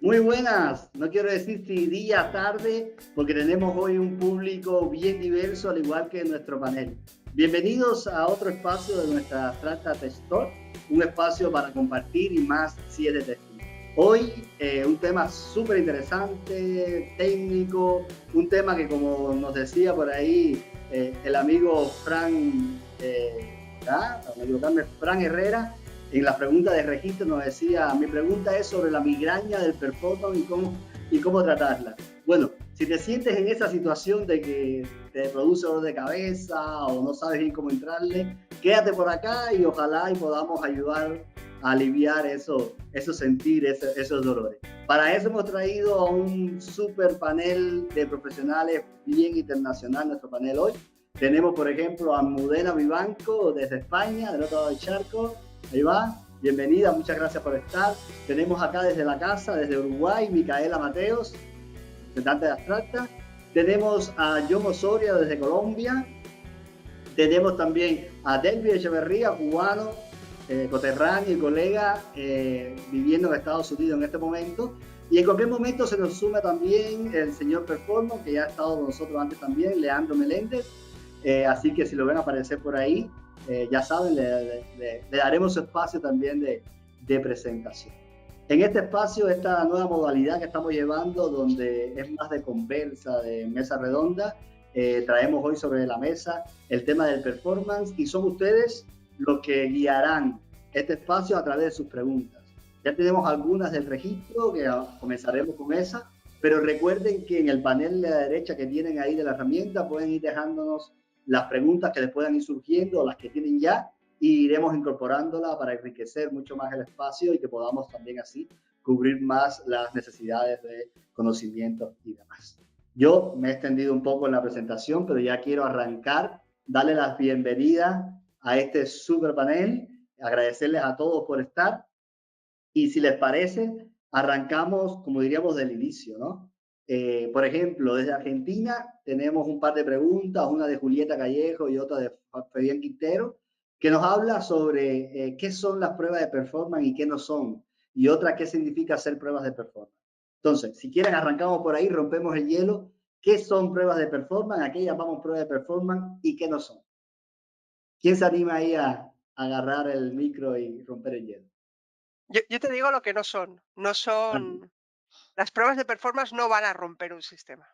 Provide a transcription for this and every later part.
Muy buenas, no quiero decir si día, tarde, porque tenemos hoy un público bien diverso, al igual que nuestro panel. Bienvenidos a otro espacio de nuestra Trata Tech Talk, un espacio para compartir y más si es de testing. Hoy un tema súper interesante, técnico, un tema que como nos decía por ahí el amigo Fran Herrera, en la pregunta de registro nos decía, mi pregunta es sobre la migraña del performance y cómo tratarla. Bueno, si te sientes en esa situación de que te produce dolor de cabeza o no sabes bien cómo entrarle, quédate por acá y ojalá y podamos ayudar a aliviar esos esos dolores. Para eso hemos traído a un super panel de profesionales bien internacional, nuestro panel hoy. Tenemos, por ejemplo, a Mudena Vivanco desde España, del otro lado del charco. Ahí va, bienvenida, muchas gracias por estar. Tenemos acá desde la casa, desde Uruguay, Micaela Mateos, representante de Abstracta. Tenemos a John Osorio desde Colombia. Tenemos también a Delvi Echeverría, cubano, coterráneo y colega, viviendo en Estados Unidos en este momento. Y en cualquier momento se nos suma también el señor Performance, que ya ha estado con nosotros antes también, Leandro Meléndez. Así que si lo ven aparecer por ahí, ya saben, le daremos su espacio también de presentación. En este espacio, esta nueva modalidad que estamos llevando, donde es más de conversa, de mesa redonda, traemos hoy sobre la mesa el tema del performance y son ustedes los que guiarán este espacio a través de sus preguntas. Ya tenemos algunas del registro, que comenzaremos con esa, pero recuerden que en el panel de la derecha que tienen ahí de la herramienta pueden ir dejándonos las preguntas que les puedan ir surgiendo, las que tienen ya, y iremos incorporándola para enriquecer mucho más el espacio y que podamos también así cubrir más las necesidades de conocimientos y demás. Yo me he extendido un poco en la presentación, pero ya quiero arrancar, darle las bienvenidas a este super panel, agradecerles a todos por estar y si les parece, arrancamos, como diríamos, del inicio, ¿no? Por ejemplo, desde Argentina tenemos un par de preguntas, una de Julieta Callejo y otra de Fabián Quintero, que nos habla sobre qué son las pruebas de performance y qué no son, y otra qué significa hacer pruebas de performance. Entonces, si quieren, arrancamos por ahí, rompemos el hielo. ¿Qué son pruebas de performance? ¿A qué llamamos pruebas de performance y qué no son? ¿Quién se anima ahí a agarrar el micro y romper el hielo? Yo te digo lo que no son. No son las pruebas de performance no van a romper un sistema,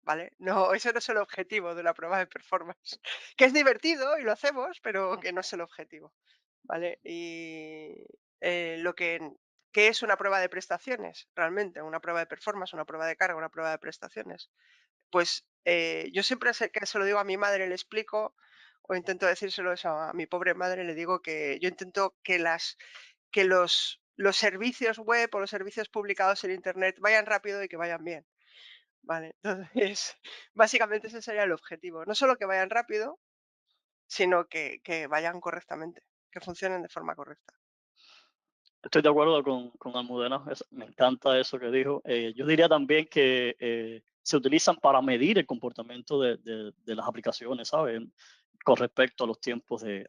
¿vale? No, ese no es el objetivo de una prueba de performance. Que es divertido y lo hacemos, pero que no es el objetivo, ¿vale? Y, lo que ¿qué es una prueba de prestaciones realmente? Una prueba de performance, una prueba de carga, una prueba de prestaciones. Pues, yo siempre que se lo digo a mi madre, le explico, o intento decírselo eso a mi pobre madre, le digo que yo intento que los servicios web o los servicios publicados en Internet vayan rápido y que vayan bien, ¿vale? Entonces, básicamente ese sería el objetivo. No solo que vayan rápido, sino que vayan correctamente, que funcionen de forma correcta. Estoy de acuerdo con Almudena, me encanta eso que dijo. Yo diría también que se utilizan para medir el comportamiento de las aplicaciones, ¿sabes? Con respecto a los tiempos de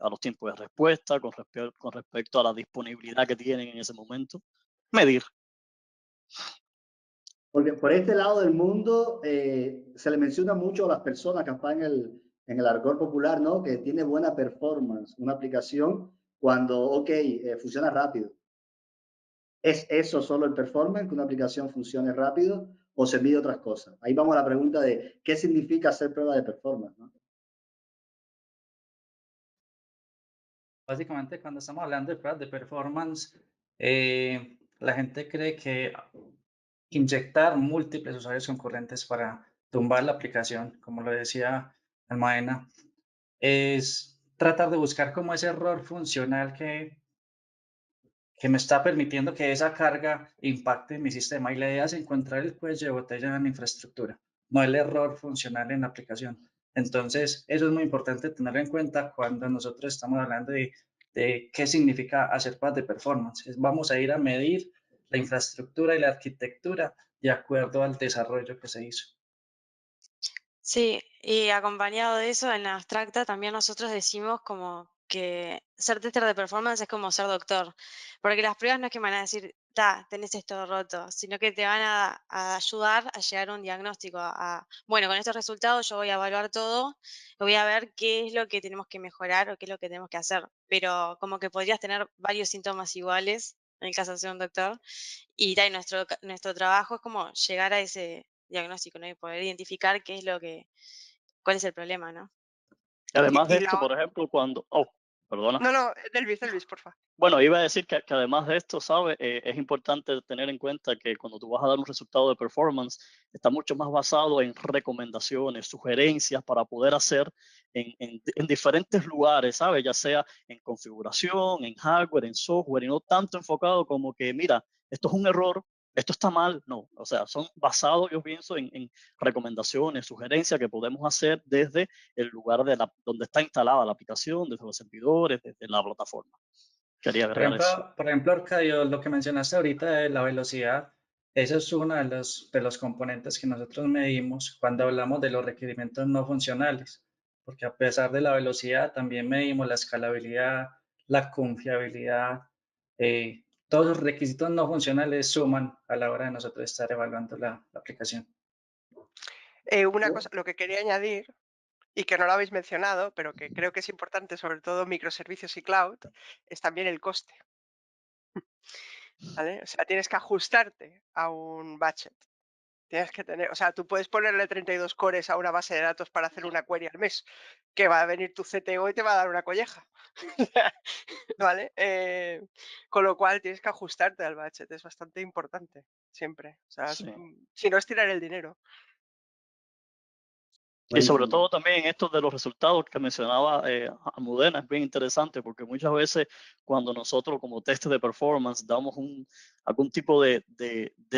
respuesta, con respecto a la disponibilidad que tienen en ese momento. Medir. Porque por este lado del mundo se le menciona mucho a las personas que están en el argot popular, ¿no? Que tiene buena performance, una aplicación cuando, ok, funciona rápido. ¿Es eso solo el performance, que una aplicación funcione rápido o se mide otras cosas? Ahí vamos a la pregunta de qué significa hacer prueba de performance, ¿no? Básicamente, cuando estamos hablando de pruebas de performance, la gente cree que inyectar múltiples usuarios concurrentes para tumbar la aplicación, como lo decía Almaena, es tratar de buscar como ese error funcional que me está permitiendo que esa carga impacte mi sistema. Y la idea es encontrar el cuello de botella en la infraestructura, no el error funcional en la aplicación. Entonces, eso es muy importante tenerlo en cuenta cuando nosotros estamos hablando de qué significa hacer pruebas de performance. Vamos a ir a medir la infraestructura y la arquitectura de acuerdo al desarrollo que se hizo. Sí, y acompañado de eso, en la abstracta también nosotros decimos como que ser tester de performance es como ser doctor, porque las pruebas no es que me van a decir tenés esto roto, sino que te van a ayudar a llegar a un diagnóstico, bueno, con estos resultados yo voy a evaluar todo, voy a ver qué es lo que tenemos que mejorar o qué es lo que tenemos que hacer, pero como que podrías tener varios síntomas iguales en el caso de ser un doctor, y nuestro trabajo es como llegar a ese diagnóstico, ¿no? Y poder identificar cuál es el problema, ¿no? Además de Y esto, la por ejemplo, cuando... Oh, perdona. No, Delvis, porfa. Bueno, iba a decir que además de esto, ¿sabes? Es importante tener en cuenta que cuando tú vas a dar un resultado de performance, está mucho más basado en recomendaciones, sugerencias para poder hacer en diferentes lugares, ¿sabes? Ya sea en configuración, en hardware, en software, y no tanto enfocado como que, mira, esto es un error, esto está mal. No, o sea, son basados, yo pienso, en recomendaciones, sugerencias que podemos hacer desde el lugar donde está instalada la aplicación, desde los servidores, desde la plataforma. Quería agregar eso. Por ejemplo, Arcadio, lo que mencionaste ahorita de la velocidad, eso es uno de los componentes que nosotros medimos cuando hablamos de los requerimientos no funcionales, porque a pesar de la velocidad también medimos la escalabilidad, la confiabilidad, todos los requisitos no funcionales suman a la hora de nosotros estar evaluando la aplicación. Una cosa, lo que quería añadir, y que no lo habéis mencionado, pero que creo que es importante, sobre todo microservicios y cloud, es también el coste. ¿Vale? O sea, tienes que ajustarte a un budget. Tienes que tener, o sea, tú puedes ponerle 32 cores a una base de datos para hacer una query al mes, que va a venir tu CTO y te va a dar una colleja. ¿Vale? Con lo cual tienes que ajustarte al budget, es bastante importante, siempre. O sea, Sí. si no es tirar el dinero. Y sobre Buenísimo. todo también esto de los resultados que mencionaba Almudena es bien interesante porque muchas veces cuando nosotros como test de performance damos algún tipo de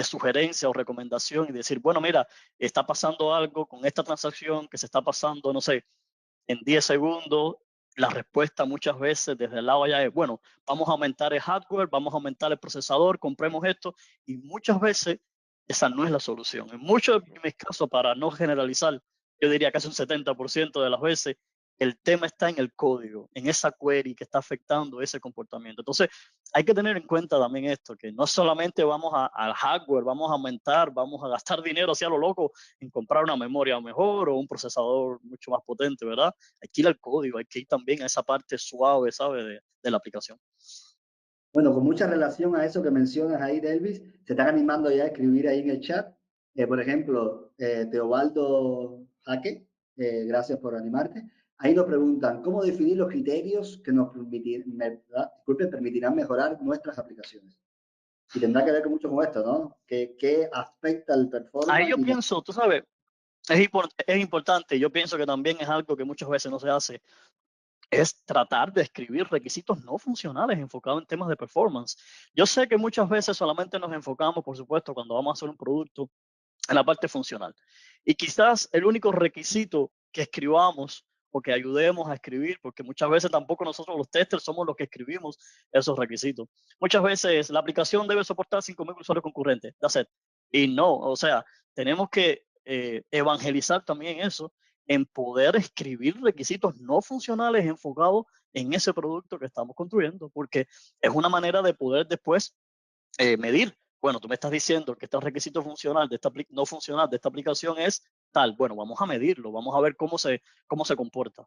sugerencia o recomendación y decir, bueno, mira, está pasando algo con esta transacción que se está pasando, no sé, en 10 segundos, la respuesta muchas veces desde el lado allá es, bueno, vamos a aumentar el hardware, vamos a aumentar el procesador, compremos esto, y muchas veces esa no es la solución. En muchos de mis casos, para no generalizar, yo diría casi un 70% de las veces, el tema está en el código, en esa query que está afectando ese comportamiento. Entonces, hay que tener en cuenta también esto, que no solamente vamos al hardware, vamos a aumentar, vamos a gastar dinero hacia lo loco en comprar una memoria mejor o un procesador mucho más potente, ¿verdad? Hay que ir al código, hay que ir también a esa parte suave, ¿sabes? De la aplicación. Bueno, con mucha relación a eso que mencionas ahí, Delvis, se están animando ya a escribir ahí en el chat. Por ejemplo, Teobaldo Jaque, gracias por animarte. Ahí nos preguntan, ¿cómo definir los criterios que nos permitirán mejorar nuestras aplicaciones? Y tendrá que ver mucho con esto, ¿no? ¿Qué afecta el Ahí performance? yo pienso, tú sabes, es importante, yo pienso que también es algo que muchas veces no se hace, es tratar de escribir requisitos no funcionales enfocados en temas de performance. Yo sé que muchas veces solamente nos enfocamos, por supuesto, cuando vamos a hacer un producto, en la parte funcional. Y quizás el único requisito que escribamos o que ayudemos a escribir, porque muchas veces tampoco nosotros los testers somos los que escribimos esos requisitos. Muchas veces la aplicación debe soportar 5.000 usuarios concurrentes, that's it. Y no, o sea, tenemos que evangelizar también eso, en poder escribir requisitos no funcionales enfocados en ese producto que estamos construyendo, porque es una manera de poder después medir. Bueno, tú me estás diciendo que este requisito funcional no funcional de esta aplicación es tal. Bueno, vamos a medirlo, vamos a ver cómo se comporta.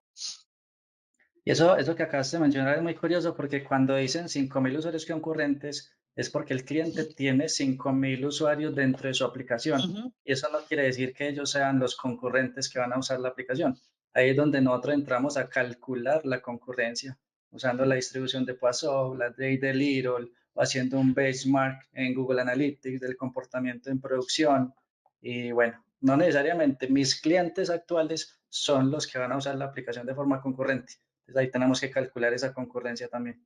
Y eso que acabas de mencionar es muy curioso porque cuando dicen 5.000 usuarios concurrentes es porque el cliente tiene 5.000 usuarios dentro de su aplicación. Y eso no quiere decir que ellos sean los concurrentes que van a usar la aplicación. Ahí es donde nosotros entramos a calcular la concurrencia, usando la distribución de Poisson, la de Little, o haciendo un benchmark en Google Analytics del comportamiento en producción. Y bueno, no necesariamente mis clientes actuales son los que van a usar la aplicación de forma concurrente. Entonces ahí tenemos que calcular esa concurrencia también.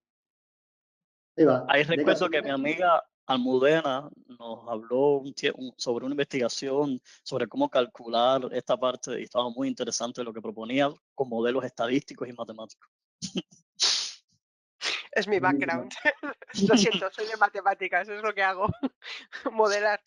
Ahí va. Ahí De recuerdo que mi casualidad, amiga Almudena nos habló sobre una investigación sobre cómo calcular esta parte y estaba muy interesante lo que proponía con modelos estadísticos y matemáticos. Es mi background. Lo siento, soy de matemáticas, es lo que hago. Modelar.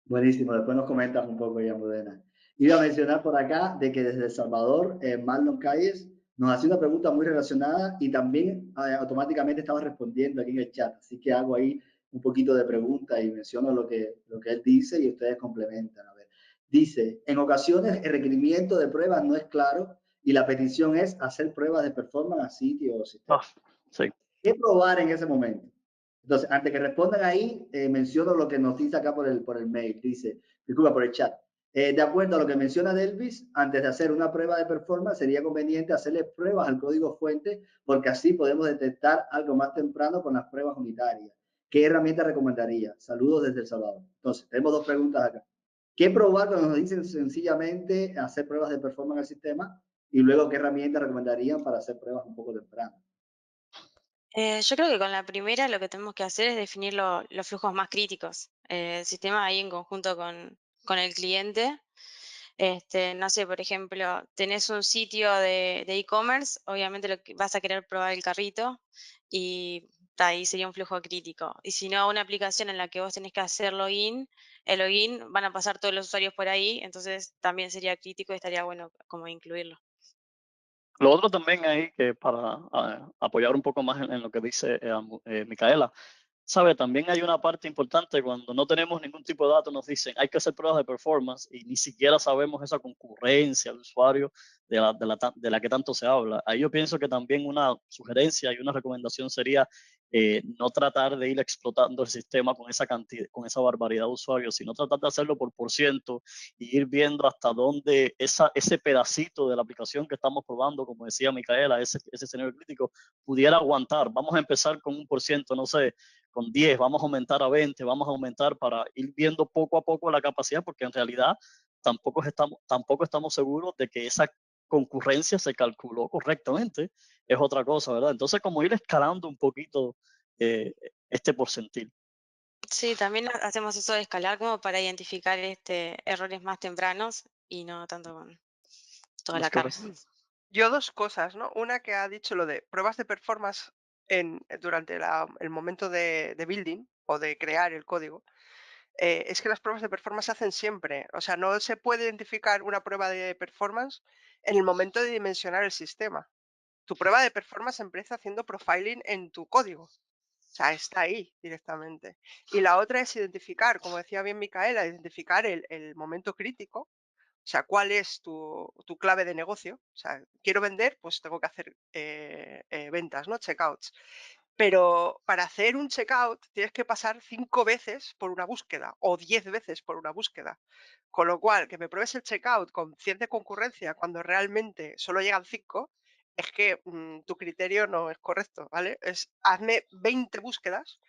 buenísimo, después nos comentas un poco ya, Modena. Iba a mencionar por acá de que desde El Salvador, Marlon Calles nos hacía una pregunta muy relacionada y también automáticamente estaba respondiendo aquí en el chat. Así que hago ahí un poquito de preguntas y menciono lo que él dice y ustedes complementan. A ver. Dice, en ocasiones el requerimiento de pruebas no es claro y la petición es hacer pruebas de performance a sitio o sistema. Sí. ¿Qué probar en ese momento? Entonces, antes que respondan ahí, menciono lo que nos dice acá por el mail. Dice, disculpa, por el chat. De acuerdo a lo que menciona Delvis, antes de hacer una prueba de performance, sería conveniente hacerle pruebas al código fuente, porque así podemos detectar algo más temprano con las pruebas unitarias. ¿Qué herramienta recomendaría? Saludos desde El Salvador. Entonces, tenemos dos preguntas acá. ¿Qué probar cuando nos dicen sencillamente hacer pruebas de performance al sistema? Y luego, ¿qué herramienta recomendarían para hacer pruebas un poco temprano? Yo creo que con la primera lo que tenemos que hacer es definir los flujos más críticos. El sistema ahí en conjunto con el cliente. No sé, por ejemplo, tenés un sitio de e-commerce, obviamente lo que vas a querer probar el carrito y ahí sería un flujo crítico. Y si no, una aplicación en la que vos tenés que hacer login, el login van a pasar todos los usuarios por ahí, entonces también sería crítico y estaría bueno como incluirlo. Lo otro también ahí, que para apoyar un poco más en lo que dice Micaela, sabe, también hay una parte importante cuando no tenemos ningún tipo de datos, nos dicen hay que hacer pruebas de performance y ni siquiera sabemos esa concurrencia al usuario de la que tanto se habla. Ahí yo pienso que también una sugerencia y una recomendación sería no tratar de ir explotando el sistema con esa cantidad, con esa barbaridad de usuarios, sino tratar de hacerlo por ciento y ir viendo hasta dónde ese pedacito de la aplicación que estamos probando, como decía Micaela, ese escenario crítico, pudiera aguantar. Vamos a empezar con un por ciento, no sé, con 10, vamos a aumentar a 20, vamos a aumentar para ir viendo poco a poco la capacidad, porque en realidad tampoco estamos seguros de que esa concurrencia se calculó correctamente, es otra cosa, ¿verdad? Entonces, como ir escalando un poquito este porcentil. Sí, también hacemos eso de escalar como para identificar errores más tempranos y no tanto con toda la carga. Yo dos cosas, ¿no? Una que ha dicho lo de pruebas de performance durante el momento de building o de crear el código. Es que las pruebas de performance se hacen siempre. O sea, no se puede identificar una prueba de performance en el momento de dimensionar el sistema. Tu prueba de performance empieza haciendo profiling en tu código. O sea, está ahí directamente. Y la otra es identificar, como decía bien Micaela, identificar el momento crítico. O sea, ¿cuál es tu clave de negocio? O sea, quiero vender, pues tengo que hacer ventas, ¿no? Checkouts. Pero para hacer un checkout tienes que pasar 5 veces por una búsqueda o 10 veces por una búsqueda. Con lo cual, que me pruebes el checkout con 100 de concurrencia cuando realmente solo llegan 5, es que tu criterio no es correcto, ¿vale? Hazme 20 búsquedas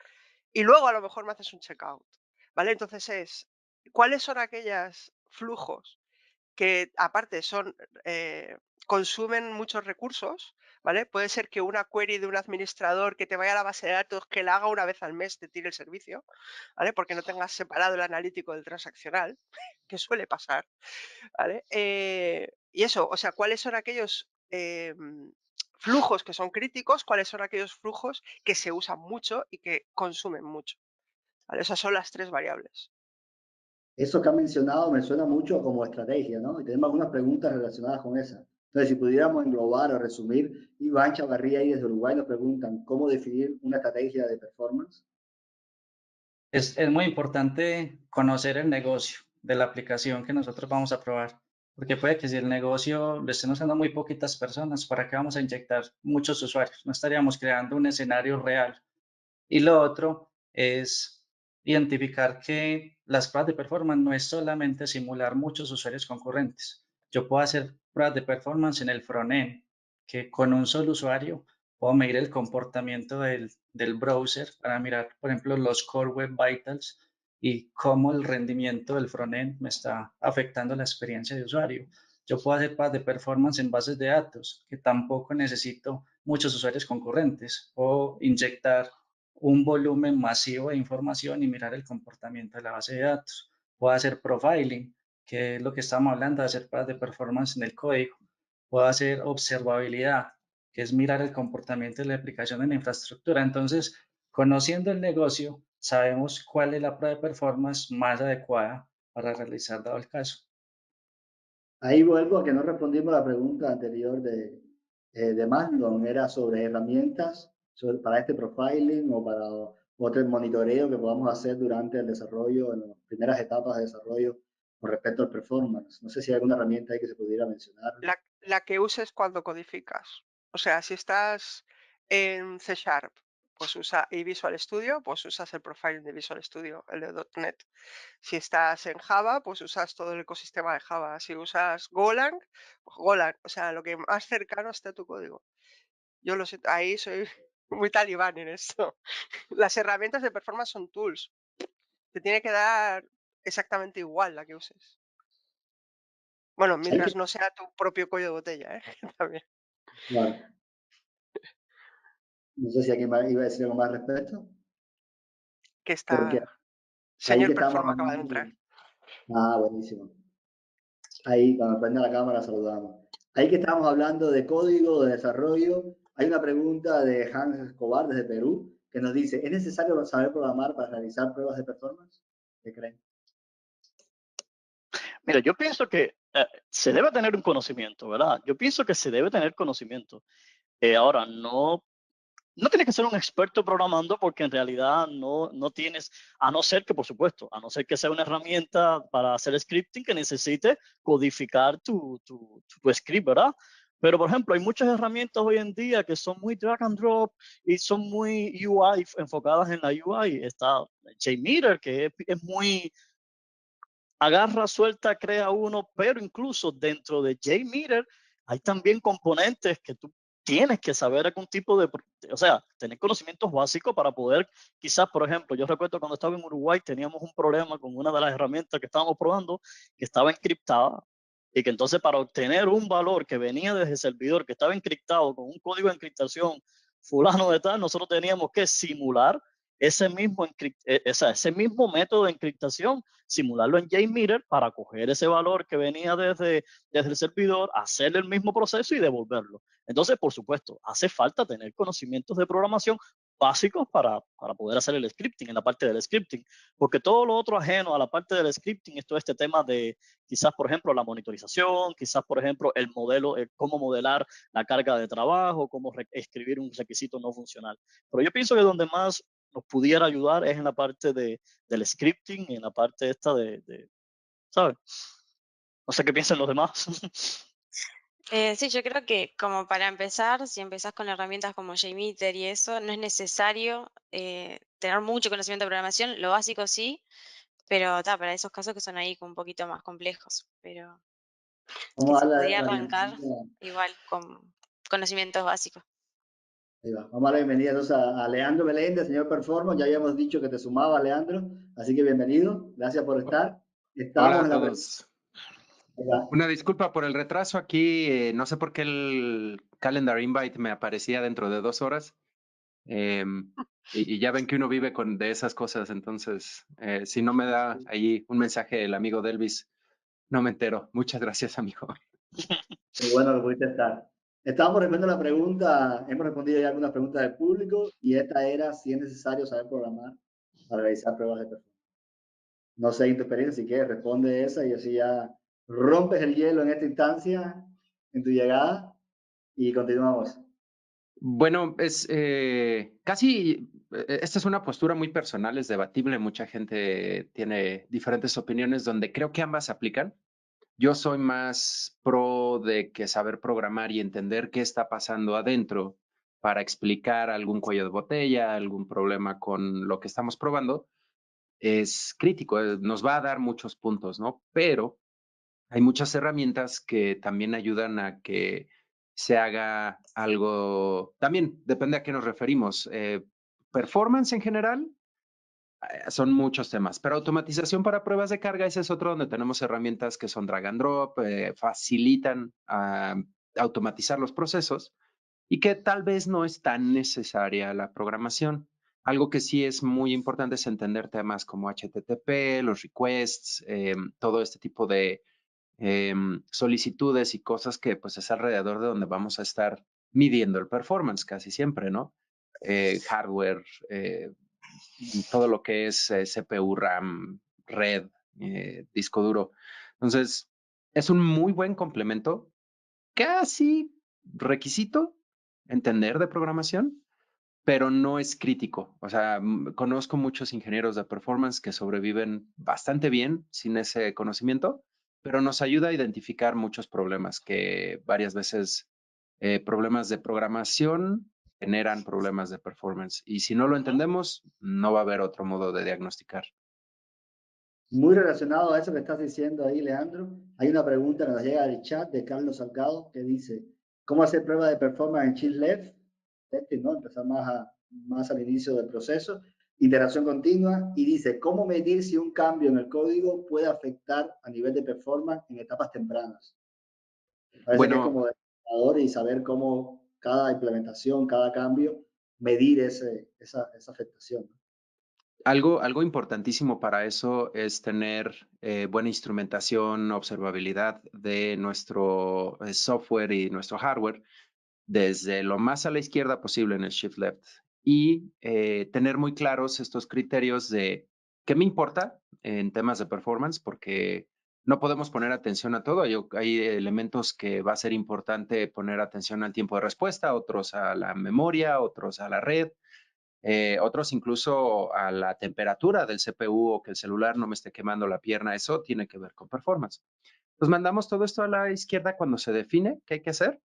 y luego a lo mejor me haces un checkout, ¿vale? Entonces ¿cuáles son aquellos flujos que aparte consumen muchos recursos, ¿vale? Puede ser que una query de un administrador que te vaya a la base de datos, que la haga una vez al mes, te tire el servicio, ¿vale? Porque no tengas separado el analítico del transaccional, que suele pasar, ¿vale? Y eso, o sea, ¿cuáles son aquellos flujos que son críticos? ¿Cuáles son aquellos flujos que se usan mucho y que consumen mucho? ¿Vale? Esas son las 3 variables. Eso que han mencionado me suena mucho como estrategia, ¿no? Y tenemos algunas preguntas relacionadas con esa. Entonces, si pudiéramos englobar o resumir, Iván Chavarría ahí desde Uruguay nos preguntan cómo definir una estrategia de performance. Es muy importante conocer el negocio de la aplicación que nosotros vamos a probar, porque puede que si el negocio lo estén usando muy poquitas personas, ¿para qué vamos a inyectar muchos usuarios? No estaríamos creando un escenario real. Y lo otro es identificar que las pruebas de performance no es solamente simular muchos usuarios concurrentes. Yo puedo hacer pruebas de performance en el frontend, que con un solo usuario puedo medir el comportamiento del browser para mirar, por ejemplo, los Core Web Vitals y cómo el rendimiento del frontend me está afectando la experiencia de usuario. Yo puedo hacer pruebas de performance en bases de datos, que tampoco necesito muchos usuarios concurrentes, o inyectar un volumen masivo de información y mirar el comportamiento de la base de datos. Puedo hacer profiling, que es lo que estamos hablando, de hacer pruebas de performance en el código. Puedo hacer observabilidad, que es mirar el comportamiento de la aplicación en la infraestructura. Entonces, conociendo el negocio, sabemos cuál es la prueba de performance más adecuada para realizar dado el caso. Ahí vuelvo a que no respondimos la pregunta anterior de Magnum, era sobre herramientas para este profiling o otro monitoreo que podamos hacer durante el desarrollo, en las primeras etapas de desarrollo con respecto al performance? No sé si hay alguna herramienta ahí que se pudiera mencionar. La que uses cuando codificas. O sea, si estás en C Sharp, pues usa y Visual Studio, pues usas el profiling de Visual Studio, el de .NET. Si estás en Java, pues usas todo el ecosistema de Java. Si usas Golang, pues Golang. O sea, lo que más cercano esté a tu código. Yo lo sé, ahí soy muy talibán en esto. Las herramientas de performance son tools. Te tiene que dar exactamente igual la que uses. Bueno, Hay que, mientras no sea tu propio cuello de botella, ¿eh? También. claro, no sé si alguien iba a decir algo más al respecto, Que porque está. ahí Señor que estamos Performa acaba de hablando, entrar. buenísimo. Ahí, cuando prenda la cámara, saludamos. Ahí que estamos hablando de código, de desarrollo, hay una pregunta de Hans Escobar desde Perú que nos dice, ¿es necesario saber programar para realizar pruebas de performance? ¿Qué creen? Mira, yo pienso que se debe tener un conocimiento, ¿verdad? Yo pienso que se debe tener conocimiento. Ahora, no tienes que ser un experto programando porque en realidad no tienes, a no ser que, por supuesto, a no ser que sea una herramienta para hacer scripting que necesite codificar tu script, ¿verdad? Pero, por ejemplo, hay muchas herramientas hoy en día que son muy drag and drop y son muy UI, enfocadas en la UI. Está JMeter, que es muy agarra, suelta, crea uno, pero incluso dentro de JMeter hay también componentes que tú tienes que saber algún tipo de, o sea, tener conocimientos básicos para poder, quizás, por ejemplo, yo recuerdo cuando estaba en Uruguay teníamos un problema con una de las herramientas que estábamos probando que estaba encriptada y que entonces para obtener un valor que venía desde el servidor que estaba encriptado con un código de encriptación fulano de tal, nosotros teníamos que simular ese mismo método de encriptación, simularlo en JMeter para coger ese valor que venía desde el servidor, hacer el mismo proceso y devolverlo. Entonces, por supuesto, hace falta tener conocimientos de programación básicos para poder hacer el scripting, en la parte del scripting, porque todo lo otro ajeno a la parte del scripting es todo este tema de quizás, por ejemplo, la monitorización, quizás, por ejemplo, el modelo, cómo modelar la carga de trabajo, cómo escribir un requisito no funcional. Pero yo pienso que donde más nos pudiera ayudar es en la parte del scripting, en la parte esta ¿sabes? No sé qué piensan los demás. Sí, yo creo que como para empezar, si empezás con herramientas como JMeter y eso, no es necesario tener mucho conocimiento de programación, lo básico sí, pero para esos casos que son ahí un poquito más complejos, pero que Vamos a se darle podía la arrancar bienvenida. igual con conocimientos básicos. Ahí va. Vamos a dar la bienvenida entonces a Leandro Meléndez, señor Performance. Ya habíamos dicho que te sumaba, Leandro, así que bienvenido. Gracias por estar. Hola Estamos a en la... todos. Ahí va. Una disculpa por el retraso aquí. No sé por qué el calendar invite me aparecía dentro de 2 horas. Y ya ven que uno vive de esas cosas. Entonces, si no me da ahí un mensaje el amigo Delvis, no me entero. Muchas gracias, amigo. Qué bueno que pudiste estar. Estábamos respondiendo la pregunta, hemos respondido ya algunas preguntas del público y esta era si es necesario saber programar para realizar pruebas de performance. No sé en tu experiencia, si quieres, responde esa y así ya rompes el hielo en esta instancia, en tu llegada y continuamos. Bueno, es esta es una postura muy personal, es debatible. Mucha gente tiene diferentes opiniones donde creo que ambas aplican. Yo soy más pro de que saber programar y entender qué está pasando adentro para explicar algún cuello de botella, algún problema con lo que estamos probando, es crítico, nos va a dar muchos puntos, ¿no? Pero hay muchas herramientas que también ayudan a que se haga algo, también depende a qué nos referimos. Performance en general, son muchos temas, pero automatización para pruebas de carga, ese es otro donde tenemos herramientas que son drag and drop, facilitan automatizar los procesos y que tal vez no es tan necesaria la programación. Algo que sí es muy importante es entender temas como HTTP, los requests, todo este tipo de solicitudes y cosas que pues es alrededor de donde vamos a estar midiendo el performance casi siempre, ¿no? Hardware, todo lo que es CPU, RAM, red, disco duro. Entonces, es un muy buen complemento, casi requisito entender de programación, pero no es crítico. O sea, conozco muchos ingenieros de performance que sobreviven bastante bien sin ese conocimiento, pero nos ayuda a identificar muchos problemas que varias veces problemas de programación generan problemas de performance. Y si no lo entendemos, no va a haber otro modo de diagnosticar. Muy relacionado a eso que estás diciendo ahí, Leandro, hay una pregunta que nos llega al chat de Carlos Salgado que dice, ¿cómo hacer prueba de performance en Shift Left? ¿No? Empezar más al inicio del proceso. Iteración continua y dice, ¿cómo medir si un cambio en el código puede afectar a nivel de performance en etapas tempranas? Parece que es Bueno, como desarrollador y saber cómo cada implementación, cada cambio, medir esa afectación. algo importantísimo para eso es tener buena instrumentación, observabilidad de nuestro software y nuestro hardware desde lo más a la izquierda posible en el Shift Left y tener muy claros estos criterios de qué me importa en temas de performance, porque no podemos poner atención a todo. Hay elementos que va a ser importante poner atención al tiempo de respuesta, otros a la memoria, otros a la red, otros incluso a la temperatura del CPU o que el celular no me esté quemando la pierna. Eso tiene que ver con performance. Pues mandamos todo esto a la izquierda cuando se define qué hay que hacer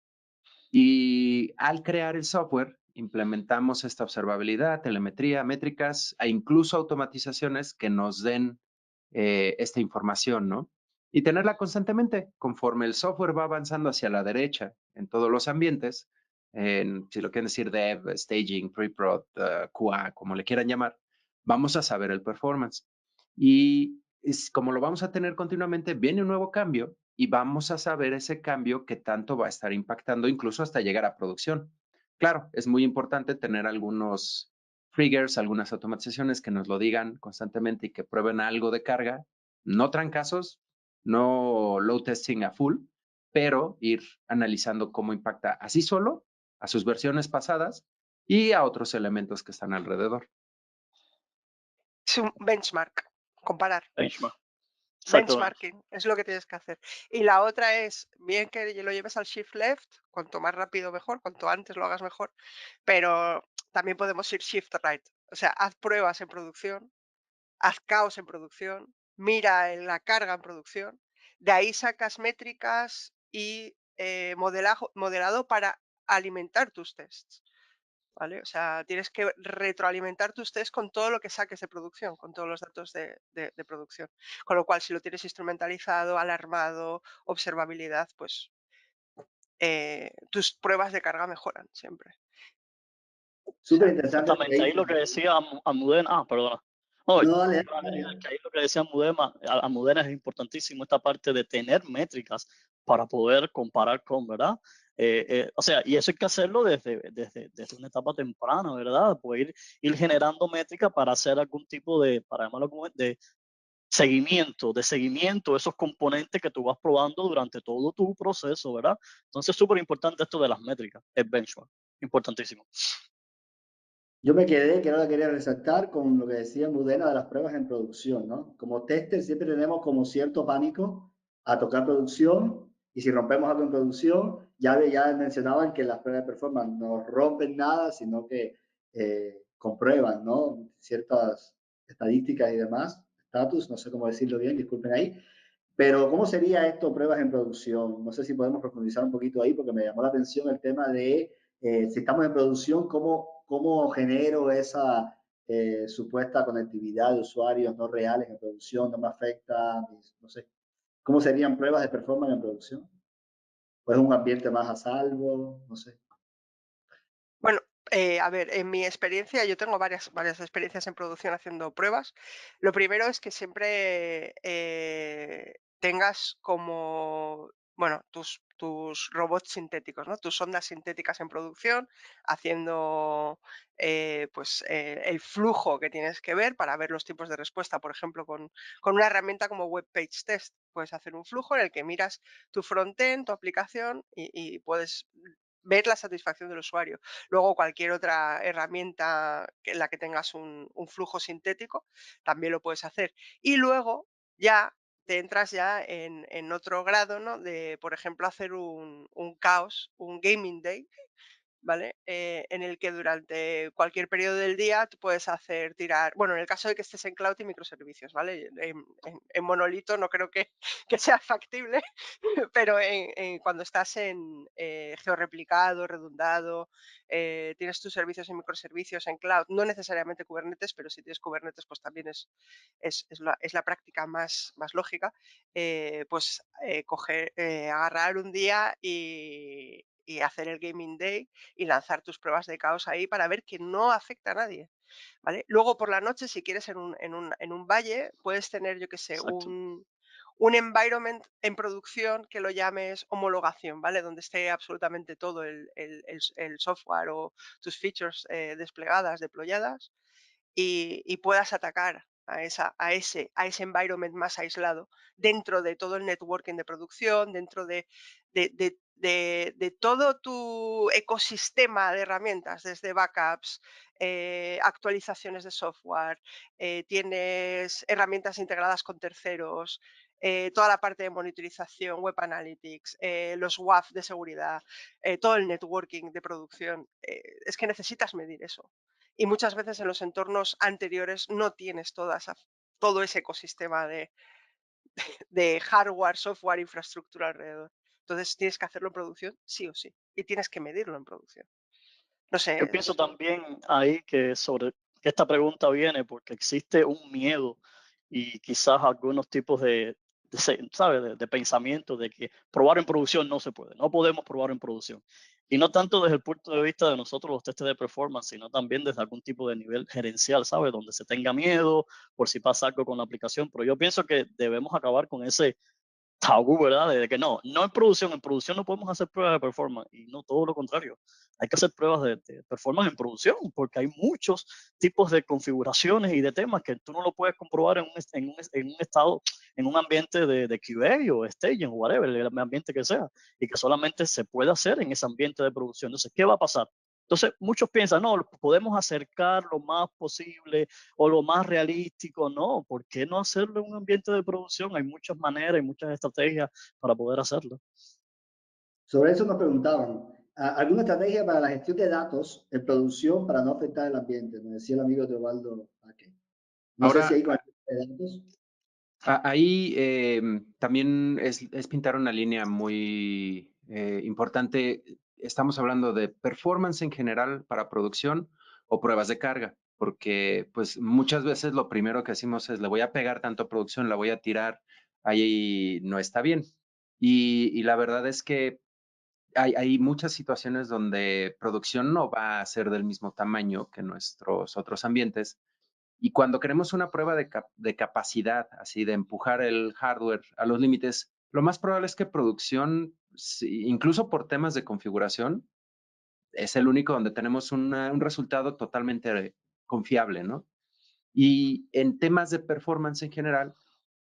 y al crear el software, implementamos esta observabilidad, telemetría, métricas e incluso automatizaciones que nos den esta información, ¿no? Y tenerla constantemente. Conforme el software va avanzando hacia la derecha en todos los ambientes, si lo quieren decir dev, staging, pre-prod, QA, como le quieran llamar, vamos a saber el performance. Y como lo vamos a tener continuamente, viene un nuevo cambio y vamos a saber ese cambio que tanto va a estar impactando incluso hasta llegar a producción. Claro, es muy importante tener algunos triggers, algunas automatizaciones que nos lo digan constantemente y que prueben algo de carga, no trancazos, no load testing a full, pero ir analizando cómo impacta así solo a sus versiones pasadas y a otros elementos que están alrededor. Es un benchmark, comparar. Benchmark. Exacto. Benchmarking es lo que tienes que hacer. Y la otra es, bien que lo lleves al shift left, cuanto más rápido mejor, cuanto antes lo hagas mejor, pero también podemos ir shift right. O sea, haz pruebas en producción, haz caos en producción, mira en la carga en producción, de ahí sacas métricas y modelado para alimentar tus tests. ¿Vale? O sea, tienes que retroalimentar tus tests con todo lo que saques de producción, con todos los datos de producción. Con lo cual, si lo tienes instrumentalizado, alarmado, observabilidad, pues tus pruebas de carga mejoran siempre. O Súper sea, interesante lo que Exactamente, ahí dices. lo que decía Almudena, perdona. No, No, dale, iba a decir dale. que ahí lo que decía Almudena es importantísimo esta parte de tener métricas para poder comparar con, ¿verdad? O sea, y eso hay que hacerlo desde una etapa temprana, ¿verdad? Poder ir generando métricas para hacer algún tipo de, para llamarlo como, de seguimiento de esos componentes que tú vas probando durante todo tu proceso, ¿verdad? Entonces es súper importante esto de las métricas, el benchmark, importantísimo. Yo me quedé, que no la quería resaltar, con lo que decía Mudena de las pruebas en producción, ¿no? Como tester siempre tenemos como cierto pánico a tocar producción y si rompemos algo en producción, ya mencionaban que las pruebas de performance no rompen nada, sino que comprueban, ¿no? Ciertas estadísticas y demás, status, no sé cómo decirlo bien, disculpen ahí. Pero ¿cómo sería esto, pruebas en producción? No sé si podemos profundizar un poquito ahí porque me llamó la atención el tema de si estamos en producción, ¿cómo genero esa supuesta conectividad de usuarios no reales en producción? ¿No me afecta? No sé. ¿Cómo serían pruebas de performance en producción? ¿O es un ambiente más a salvo? No sé. bueno, a ver, en mi experiencia, yo tengo varias experiencias en producción haciendo pruebas. Lo primero es que siempre tengas como, bueno, tus robots sintéticos, ¿no? Tus ondas sintéticas en producción, haciendo pues el flujo que tienes que ver para ver los tiempos de respuesta, por ejemplo, con una herramienta como Web Page Test. Puedes hacer un flujo en el que miras tu frontend, tu aplicación y puedes ver la satisfacción del usuario. Luego, cualquier otra herramienta en la que tengas un flujo sintético, también lo puedes hacer. Y luego ya te entras ya en otro grado, ¿no? De, por ejemplo, hacer un caos, un gaming day, ¿vale? En el que durante cualquier periodo del día tú puedes tirar, bueno, en el caso de que estés en cloud y microservicios, ¿vale? En monolito no creo que, que sea factible, pero cuando estás en georreplicado, redundado, tienes tus servicios y microservicios en cloud, no necesariamente Kubernetes, pero si tienes Kubernetes, pues también es la práctica más lógica, pues agarrar un día y hacer el Gaming Day y lanzar tus pruebas de caos ahí para ver que no afecta a nadie, ¿vale? Luego por la noche, si quieres en un valle, puedes tener, yo qué sé, Exacto. un environment en producción que lo llames homologación, ¿vale? Donde esté absolutamente todo el software o tus features deployadas y puedas atacar a ese environment más aislado dentro de todo el networking de producción, dentro de todo tu ecosistema de herramientas, desde backups, actualizaciones de software, tienes herramientas integradas con terceros, toda la parte de monitorización, web analytics, los WAF de seguridad, todo el networking de producción. Es que necesitas medir eso. Y muchas veces en los entornos anteriores no tienes todo ese ecosistema de hardware, software, infraestructura alrededor. Entonces tienes que hacerlo en producción sí o sí. Y tienes que medirlo en producción. No Yo sé, pienso también ahí que que esta pregunta viene porque existe un miedo y quizás algunos tipos ¿sabes? De pensamiento de que probar en producción no se puede, no podemos probar en producción. Y no tanto desde el punto de vista de nosotros los testes de performance, sino también desde algún tipo de nivel gerencial, ¿sabes? Donde se tenga miedo por si pasa algo con la aplicación. Pero yo pienso que debemos acabar con ese tabú, ¿verdad? De que no en producción no podemos hacer pruebas de performance y no todo lo contrario. Hay que hacer pruebas de performance en producción porque hay muchos tipos de configuraciones y de temas que tú no lo puedes comprobar en un estado, en un ambiente de QA o staging o whatever, el ambiente que sea, y que solamente se puede hacer en ese ambiente de producción. Entonces, ¿qué va a pasar? Entonces, muchos piensan, no, podemos acercar lo más posible o lo más realístico, no, ¿por qué no hacerlo en un ambiente de producción? Hay muchas maneras, hay muchas estrategias para poder hacerlo. Sobre eso nos preguntaban, ¿alguna estrategia para la gestión de datos en producción para no afectar el ambiente? Nos decía el amigo Teobaldo Paque. No sé Ahora, si hay con el de datos. ahí también es pintar una línea muy importante. Estamos hablando de performance en general para producción o pruebas de carga, porque pues muchas veces lo primero que hacemos es le voy a pegar tanto a producción, la voy a tirar, ahí no está bien. Y la verdad es que hay muchas situaciones donde producción no va a ser del mismo tamaño que nuestros otros ambientes. Y cuando queremos una prueba de capacidad, así de empujar el hardware a los límites, lo más probable es que producción, incluso por temas de configuración, es el único donde tenemos un resultado totalmente confiable, ¿no? Y en temas de performance en general,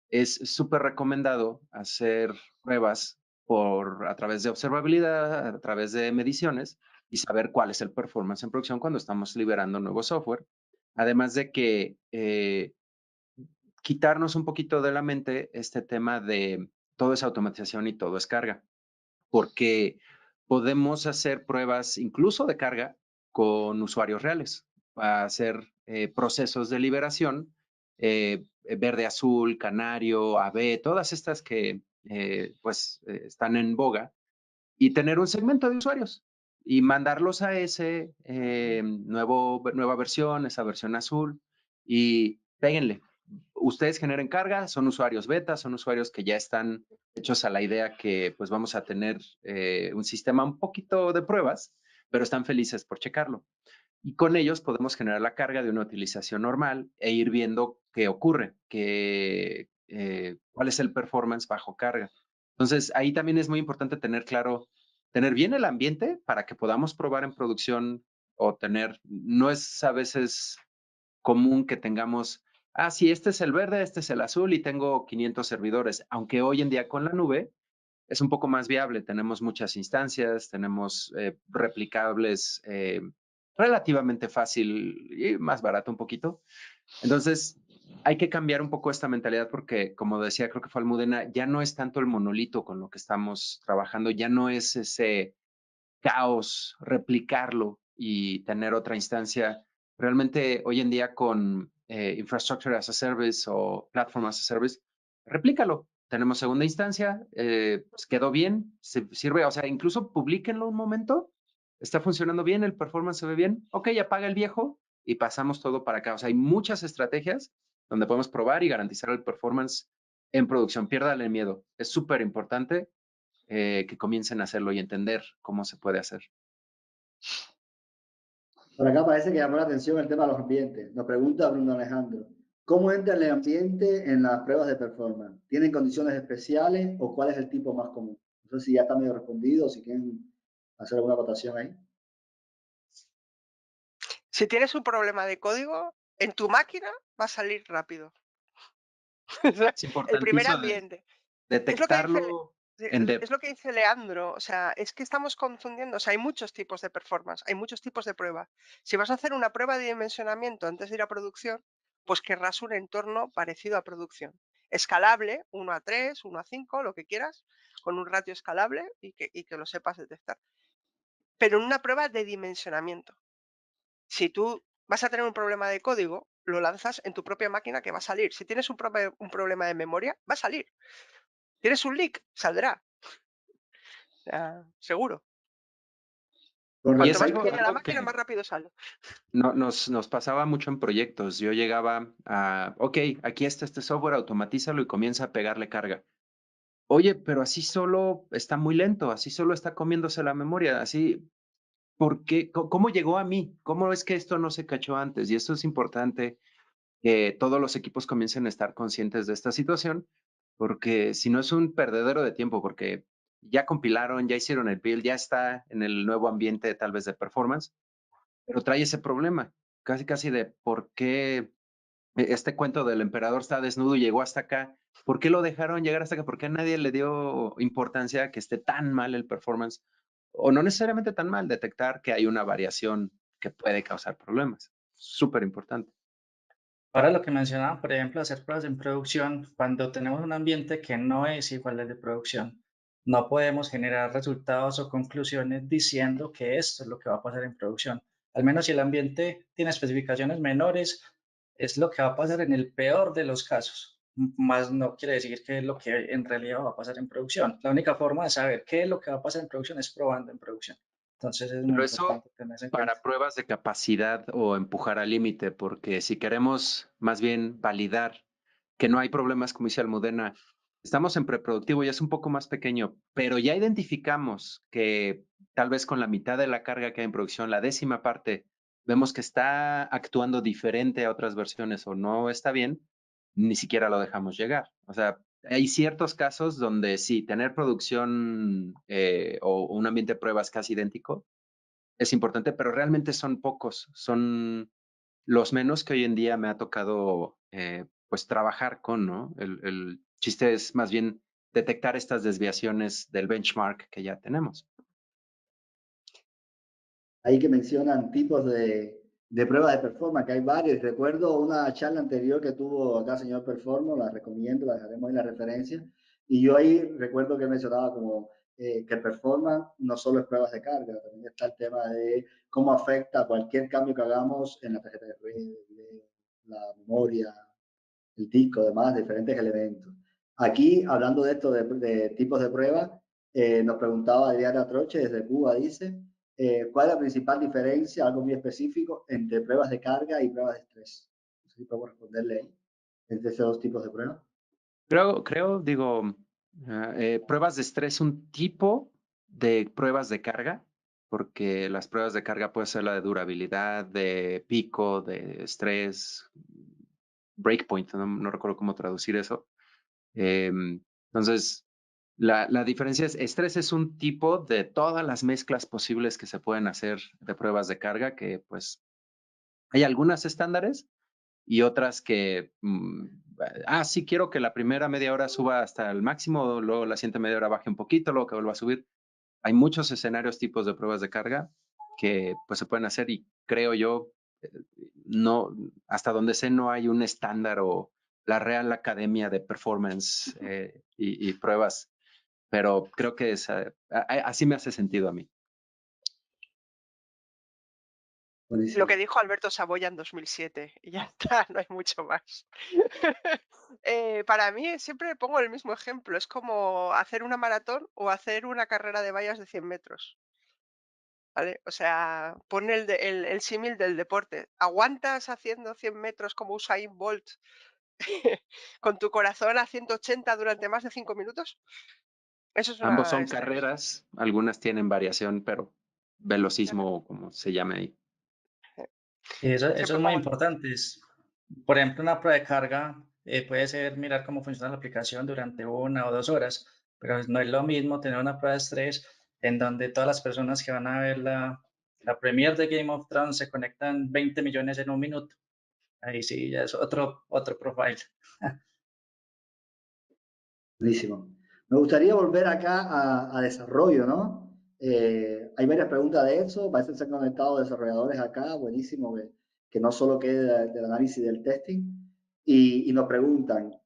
es súper recomendado hacer pruebas a través de observabilidad, a través de mediciones y saber cuál es el performance en producción cuando estamos liberando nuevo software. Además de que quitarnos un poquito de la mente este tema de todo es automatización y todo es carga, porque podemos hacer pruebas incluso de carga con usuarios reales, para hacer procesos de liberación, verde, azul, canario, AB, todas estas que están en boga, y tener un segmento de usuarios y mandarlos a ese nueva versión, esa versión azul, y péguenle. Ustedes generen carga, son usuarios beta, son usuarios que ya están hechos a la idea que pues vamos a tener un sistema un poquito de pruebas, pero están felices por checarlo. Y con ellos podemos generar la carga de una utilización normal e ir viendo qué ocurre, cuál es el performance bajo carga. Entonces, ahí también es muy importante tener claro, tener bien el ambiente para que podamos probar en producción o no es a veces común que tengamos, sí, este es el verde, este es el azul y tengo 500 servidores, aunque hoy en día con la nube es un poco más viable. Tenemos muchas instancias, tenemos replicables relativamente fácil y más barato un poquito. Entonces, hay que cambiar un poco esta mentalidad porque, como decía, creo que fue Almudena, ya no es tanto el monolito con lo que estamos trabajando, ya no es caos, replicarlo y tener otra instancia. Realmente hoy en día con Infrastructure as a Service o Platform as a Service, replícalo. Tenemos segunda instancia, pues quedó bien, sirve, o sea, incluso publíquenlo un momento, está funcionando bien, el performance se ve bien, ok, apaga el viejo y pasamos todo para acá. O sea, hay muchas estrategias donde podemos probar y garantizar el performance en producción. Piérdale el miedo, es súper importante que comiencen a hacerlo y entender cómo se puede hacer. Por acá parece que llamó la atención el tema de los ambientes. Nos pregunta Bruno Alejandro, ¿cómo entra el ambiente en las pruebas de performance? ¿Tienen condiciones especiales o cuál es el tipo más común? No sé si ya está medio respondido o si quieren hacer alguna votación ahí. Si tienes un problema de código, en tu máquina va a salir rápido. Es El primer importantísimo ambiente. detectarlo en Es lo que dice Leandro, o sea, es que estamos confundiendo, o sea, hay muchos tipos de performance, hay muchos tipos de prueba. Si vas a hacer una prueba de dimensionamiento antes de ir a producción, pues querrás un entorno parecido a producción. Escalable, 1:3, 1:5, lo que quieras, con un ratio escalable y que lo sepas detectar. Pero en una prueba de dimensionamiento. Si tú vas a tener un problema de código, lo lanzas en tu propia máquina que va a salir. Si tienes un problema de memoria, va a salir. ¿Tienes un leak? Saldrá. O sea, seguro. Con Y Cuanto es más respecto, pequeña la algo máquina, más que rápido sale. nos pasaba mucho en proyectos. Yo llegaba a, ok, aquí está este software, automatízalo y comienza a pegarle carga. Oye, pero así solo está muy lento, así solo está comiéndose la memoria, así, ¿por qué? ¿Cómo llegó a mí? ¿Cómo es que esto no se cachó antes? Y esto es importante que todos los equipos comiencen a estar conscientes de esta situación, porque si no es un perdedero de tiempo, porque ya compilaron, ya hicieron el build, ya está en el nuevo ambiente tal vez de performance, pero trae ese problema, casi de por qué este cuento del emperador está desnudo y llegó hasta acá. ¿Por qué lo dejaron llegar hasta acá? ¿Por qué nadie le dio importancia a que esté tan mal el performance? O no necesariamente tan mal, detectar que hay una variación que puede causar problemas. Súper importante. Ahora lo que mencionaban, por ejemplo, hacer pruebas en producción, cuando tenemos un ambiente que no es igual al de producción, no podemos generar resultados o conclusiones diciendo que esto es lo que va a pasar en producción. Al menos si el ambiente tiene especificaciones menores, es lo que va a pasar en el peor de los casos. Más no quiere decir que es lo que en realidad va a pasar en producción. La única forma de saber qué es lo que va a pasar en producción es probando en producción. Entonces es muy Pero eso importante tener eso en cuenta. para pruebas de capacidad o empujar al límite, porque si queremos más bien validar que no hay problemas, como dice Almudena, estamos en preproductivo y es un poco más pequeño, pero ya identificamos que tal vez con la mitad de la carga que hay en producción, la 10ª parte, vemos que está actuando diferente a otras versiones o no está bien, ni siquiera lo dejamos llegar. O sea, hay ciertos casos donde sí, tener producción o un ambiente de pruebas casi idéntico es importante, pero realmente son pocos, son los menos que hoy en día me ha tocado pues trabajar con, ¿no? El chiste es más bien detectar estas desviaciones del benchmark que ya tenemos. ahí que mencionan tipos de pruebas de performance, que hay varios. Recuerdo una charla anterior que tuvo acá señor Performo, la recomiendo, la dejaremos en la referencia. Y yo ahí recuerdo que mencionaba como que performance no solo es pruebas de carga, también está el tema de cómo afecta cualquier cambio que hagamos en la tarjeta de red, la memoria, el disco, demás, diferentes elementos. Aquí, hablando de esto de tipos de pruebas, nos preguntaba Adriana Troche desde Cuba, dice, ¿cuál es la principal diferencia, algo muy específico, entre pruebas de carga y pruebas de estrés? No sé si podemos responderle ahí, entre esos dos tipos de pruebas. Digo, pruebas de estrés, un tipo de pruebas de carga, porque las pruebas de carga puede ser la de durabilidad, de pico, de estrés, breakpoint, no recuerdo cómo traducir eso. Entonces, la diferencia es, estrés es un tipo de todas las mezclas posibles que se pueden hacer de pruebas de carga, que pues hay algunas estándares y otras que, sí quiero que la primera media hora suba hasta el máximo, luego la siguiente media hora baje un poquito, luego que vuelva a subir. Hay muchos escenarios, tipos de pruebas de carga que pues se pueden hacer y creo yo, no, hasta donde sé no hay un estándar o la Real Academia de Performance y pruebas, pero creo que así me hace sentido a mí. Buenísimo. Lo que dijo Alberto Saboya en 2007, y ya está, no hay mucho más. Para mí, siempre pongo el mismo ejemplo, es como hacer una maratón o hacer una carrera de vallas de 100 metros, ¿vale? O sea, pon el símil del deporte. ¿Aguantas haciendo 100 metros como Usain Bolt con tu corazón a 180 durante más de 5 minutos? Eso es Ambos una son carreras, algunas tienen variación, pero velocismo, como se llame ahí. Y eso Siempre es muy pongo importante. Por ejemplo, una prueba de carga puede ser mirar cómo funciona la aplicación durante 1 o 2 horas, pero no es lo mismo tener una prueba de estrés en donde todas las personas que van a ver la premiere de Game of Thrones se conectan 20 millones en un minuto. Ahí sí, ya es otro profile. Buenísimo. Me gustaría volver acá a desarrollo, ¿no? Hay varias preguntas de eso, parece que se han conectado desarrolladores acá, buenísimo, que no solo quede del análisis del testing. Y nos preguntan,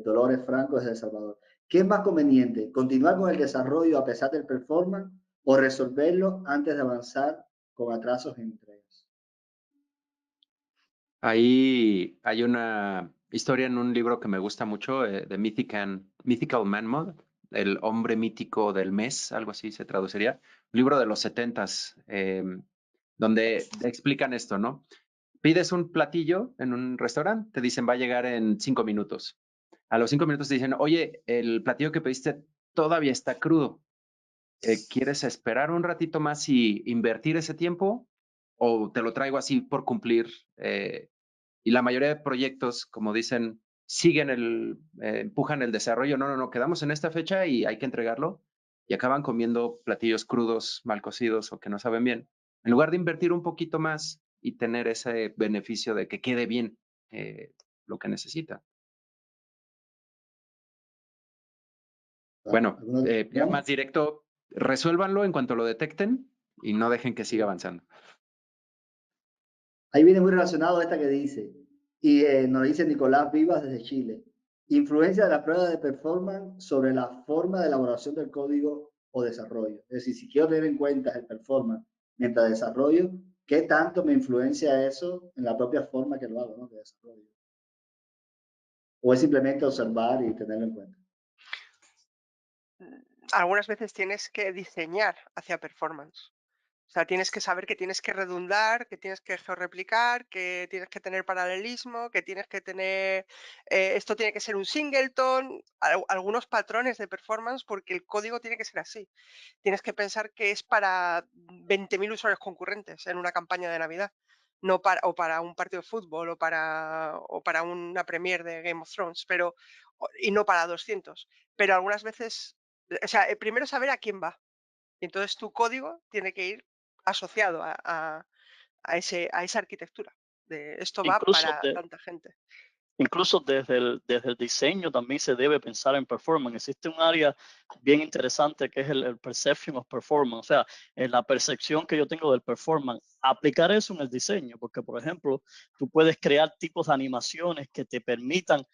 Dolores Franco desde El Salvador, ¿qué es más conveniente? ¿Continuar con el desarrollo a pesar del performance o resolverlo antes de avanzar con atrasos en entregas? Ahí hay una historia en un libro que me gusta mucho, de Mythical Man Mode, el hombre mítico del mes, algo así se traduciría. Un libro de los 70s, donde explican esto, ¿no? Pides un platillo en un restaurante, te dicen va a llegar en 5 minutos. A los 5 minutos te dicen, oye, el platillo que pediste todavía está crudo. ¿Quieres esperar un ratito más y invertir ese tiempo? ¿O te lo traigo así por cumplir? Y la mayoría de proyectos, como dicen, empujan el desarrollo. No, quedamos en esta fecha y hay que entregarlo. Y acaban comiendo platillos crudos, mal cocidos o que no saben bien. En lugar de invertir un poquito más y tener ese beneficio de que quede bien lo que necesita. Bueno, ya más directo, resuélvanlo en cuanto lo detecten y no dejen que siga avanzando. Ahí viene muy relacionado esta que dice, y nos dice Nicolás Vivas desde Chile. Influencia de la prueba de performance sobre la forma de elaboración del código o desarrollo. Es decir, si quiero tener en cuenta el performance mientras desarrollo, ¿qué tanto me influencia eso en la propia forma que lo hago, ¿no? De desarrollo? ¿O es simplemente observar y tenerlo en cuenta? Algunas veces tienes que diseñar hacia performance. O sea, tienes que saber que tienes que redundar, que tienes que georreplicar, que tienes que tener paralelismo, que tienes que tener, esto tiene que ser un singleton, algunos patrones de performance, porque el código tiene que ser así. Tienes que pensar que es para 20.000 usuarios concurrentes en una campaña de Navidad, no para, o para un partido de fútbol, o para una premiere de Game of Thrones, y no para 200. Pero algunas veces, o sea, primero saber a quién va. Y entonces tu código tiene que ir asociado a esa arquitectura. De esto va Incluso, para tanta gente. incluso desde el diseño también se debe pensar en performance. Existe un área bien interesante que es el perception of performance, o sea, en la percepción que yo tengo del performance. Aplicar eso en el diseño, porque por ejemplo, tú puedes crear tipos de animaciones que te permitan,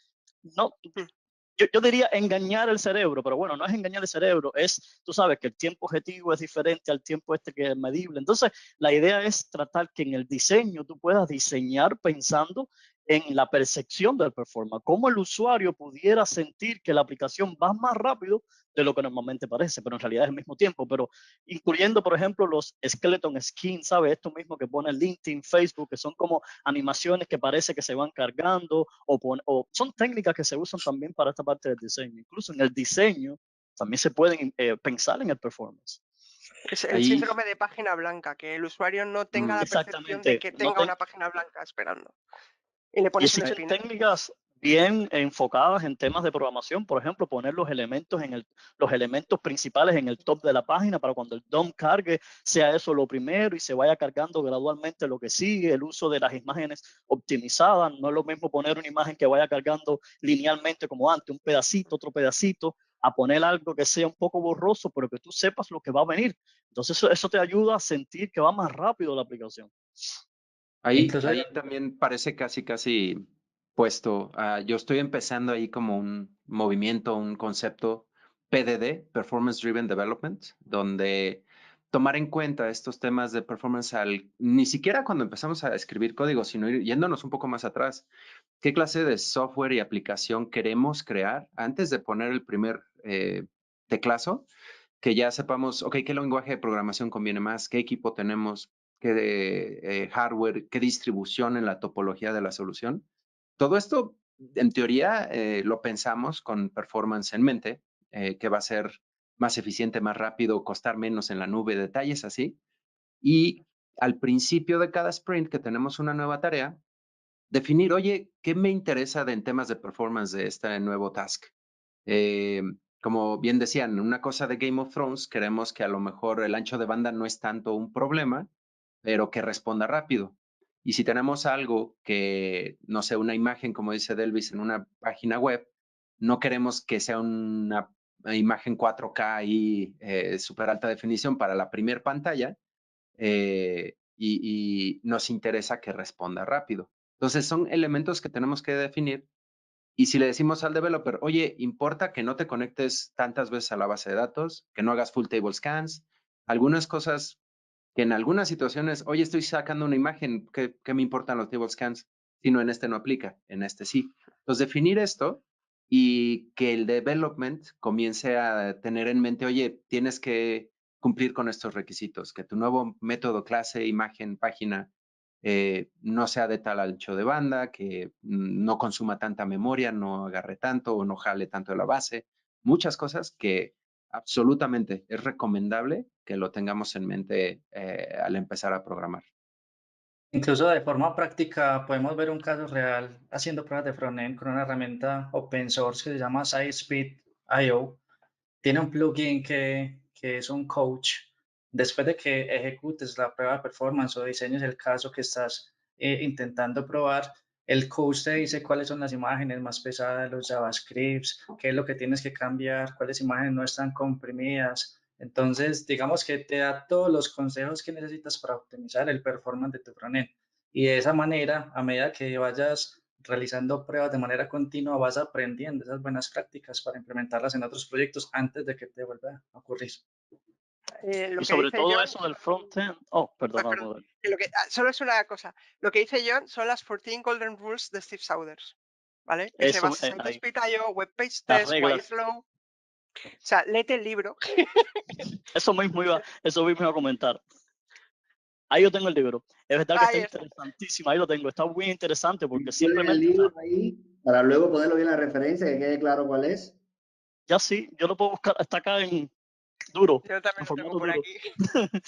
no, Mm. yo diría engañar el cerebro, pero bueno, no es engañar el cerebro, es, tú sabes que el tiempo objetivo es diferente al tiempo este que es medible. Entonces, la idea es tratar que en el diseño tú puedas diseñar pensando en la percepción del performance, cómo el usuario pudiera sentir que la aplicación va más rápido de lo que normalmente parece, pero en realidad es el mismo tiempo, pero incluyendo, por ejemplo, los skeleton skins, ¿sabes? Esto mismo que pone LinkedIn, Facebook, que son como animaciones que parece que se van cargando, o son técnicas que se usan también para esta parte del diseño. Incluso en el diseño también se pueden pensar en el performance. Es el Ahí, síndrome de página blanca, que el usuario no tenga la percepción de Exactamente. que No tenga una página blanca esperando. Y le Y pones una existen espina. técnicas bien enfocadas en temas de programación, por ejemplo, poner los elementos principales en el top de la página para cuando el DOM cargue sea eso lo primero y se vaya cargando gradualmente lo que sigue, el uso de las imágenes optimizadas. No es lo mismo poner una imagen que vaya cargando linealmente como antes, un pedacito, otro pedacito, a poner algo que sea un poco borroso, pero que tú sepas lo que va a venir. Entonces eso te ayuda a sentir que va más rápido la aplicación. Incluso ahí también parece casi puesto. Yo estoy empezando ahí como un movimiento, un concepto PDD, Performance Driven Development, donde tomar en cuenta estos temas de performance ni siquiera cuando empezamos a escribir código, sino yéndonos un poco más atrás. ¿Qué clase de software y aplicación queremos crear antes de poner el primer teclazo? Que ya sepamos, ok, qué lenguaje de programación conviene más, qué equipo tenemos, qué hardware, qué distribución en la topología de la solución. Todo esto, en teoría, lo pensamos con performance en mente, que va a ser más eficiente, más rápido, costar menos en la nube, detalles así. Y al principio de cada sprint que tenemos una nueva tarea, definir, oye, ¿qué me interesa en temas de performance de este nuevo task? Como bien decían, una cosa de Game of Thrones, queremos que a lo mejor el ancho de banda no es tanto un problema, pero que responda rápido. Y si tenemos algo que, no sé, una imagen, como dice Delvis, en una página web, no queremos que sea una imagen 4K y súper alta definición para la primera pantalla, y nos interesa que responda rápido. Entonces, son elementos que tenemos que definir. Y si le decimos al developer, oye, importa que no te conectes tantas veces a la base de datos, que no hagas full table scans, algunas cosas que en algunas situaciones, oye, estoy sacando una imagen, ¿qué me importan los table scans? Si no, en este no aplica, en este sí. Entonces, definir esto y que el development comience a tener en mente, oye, tienes que cumplir con estos requisitos, que tu nuevo método, clase, imagen, página, no sea de tal ancho de banda, que no consuma tanta memoria, no agarre tanto o no jale tanto de la base. Muchas cosas que absolutamente es recomendable que lo tengamos en mente al empezar a programar. Incluso de forma práctica podemos ver un caso real haciendo pruebas de frontend con una herramienta open source que se llama SiteSpeed.io. Tiene un plugin que es un coach. Después de que ejecutes la prueba de performance o diseñes el caso que estás intentando probar, el coach te dice cuáles son las imágenes más pesadas, los JavaScripts, qué es lo que tienes que cambiar, cuáles imágenes no están comprimidas. Entonces, digamos que te da todos los consejos que necesitas para optimizar el performance de tu frontend. Y de esa manera, a medida que vayas realizando pruebas de manera continua, vas aprendiendo esas buenas prácticas para implementarlas en otros proyectos antes de que te vuelva a ocurrir. Lo Y que sobre dice todo John, eso del frontend. Oh, perdón, perdón, solo es una cosa. Lo que dice John son las 14 Golden Rules de Steve Souders, ¿vale? Que se eso basa en ahí, SiteSpeed.io, Web Page las Test, reglas. Wireflow. O sea, léete el libro. Eso mismo iba a comentar. Ahí yo tengo el libro. Es verdad que Ahí está está. interesantísimo. Ahí lo tengo. Está muy interesante porque ¿Cuál es el simplemente, libro ahí? Para luego ponerlo bien en la referencia, que quede claro cuál es. ya sí, yo lo puedo buscar. Está acá en duro, Yo también en lo tengo formato por duro. aquí.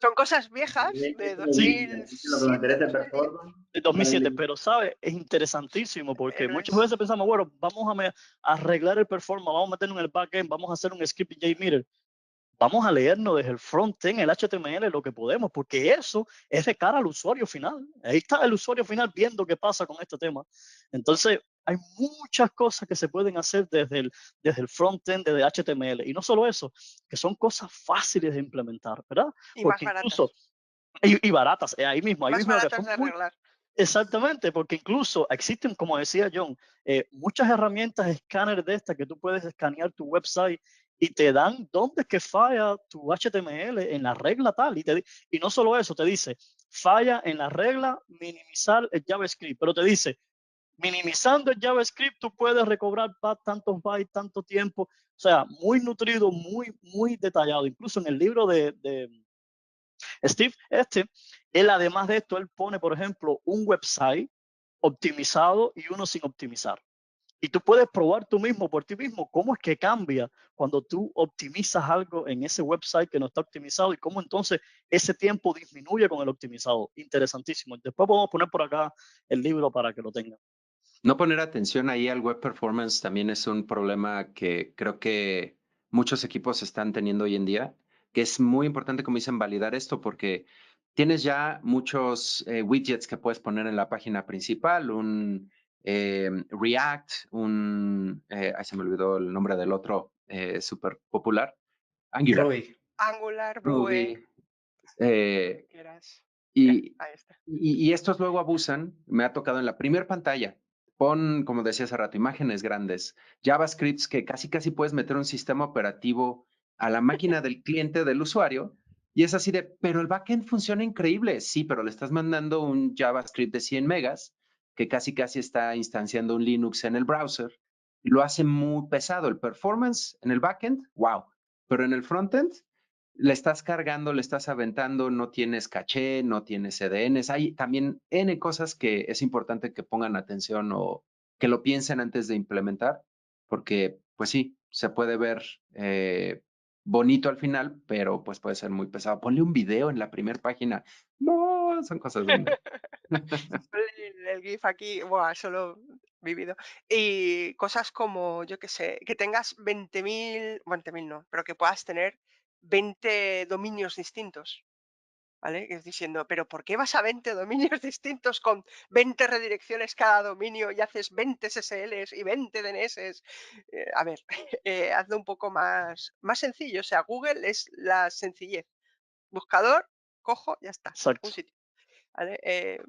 Son cosas viejas Bien, de eso me gusta. Eso es lo que me 2007, interesa el 2010. performance. De 2007, pero ¿sabes? Es interesantísimo porque Pero muchas es... veces pensamos, bueno, vamos a arreglar el performance, vamos a meterlo en el backend, vamos a hacer un script en JMeter. Vamos a leernos desde el frontend, el HTML, lo que podemos, porque eso es de cara al usuario final. Ahí está el usuario final viendo qué pasa con este tema. Entonces, hay muchas cosas que se pueden hacer desde el frontend, desde HTML. Y no solo eso, que son cosas fáciles de implementar, ¿verdad? Y más Porque baratas. incluso, y baratas, ahí mismo, Más que baratas son de muy, arreglar. exactamente, porque incluso existen, como decía John, muchas herramientas escáner de estas que tú puedes escanear tu website y te dan dónde es que falla tu HTML en la regla tal. Y no solo eso, te dice, falla en la regla minimizar el JavaScript, pero te dice, minimizando el JavaScript tú puedes recobrar tantos bytes, tanto tiempo. O sea, muy nutrido, muy detallado. Incluso en el libro de Steve, él además de esto, él pone, por ejemplo, un website optimizado y uno sin optimizar. Y tú puedes probar tú mismo, por ti mismo, cómo es que cambia cuando tú optimizas algo en ese website que no está optimizado y cómo entonces ese tiempo disminuye con el optimizado. Interesantísimo. Después podemos poner por acá el libro para que lo tengan. No poner atención ahí al web performance también es un problema que creo que muchos equipos están teniendo hoy en día, que es muy importante, como dicen, validar esto porque tienes ya muchos widgets que puedes poner en la página principal, un React, ahí se me olvidó el nombre del otro súper popular, Angular, Ruby. Angular, Ruby, Vue, eh, quieras. y, Ahí está. y estos luego abusan, me ha tocado en la primera pantalla, pon, como decía hace rato, imágenes grandes, JavaScripts que casi puedes meter un sistema operativo a la máquina del cliente del usuario Y es así de, pero el backend funciona increíble. Sí, pero le estás mandando un JavaScript de 100 megas que casi está instanciando un Linux en el browser. Y lo hace muy pesado. El performance en el backend, wow. Pero en el frontend, le estás cargando, le estás aventando, no tienes caché, no tienes CDNs. Hay también N cosas que es importante que pongan atención o que lo piensen antes de implementar, porque pues sí, se puede ver bonito al final, pero pues puede ser muy pesado. Ponle un video en la primera página. No, son cosas donde... El GIF aquí, buah, eso lo he vivido. Y cosas como, yo qué sé, que tengas 20.000, 20.000 no, pero que puedas tener 20 dominios distintos, ¿vale? Que es diciendo, pero ¿por qué vas a 20 dominios distintos con 20 redirecciones cada dominio y haces 20 SSLs y 20 DNS? A ver, hazlo un poco más sencillo. O sea, Google es la sencillez. Buscador, cojo, ya está. Exacto. Un sitio. ¿Vale?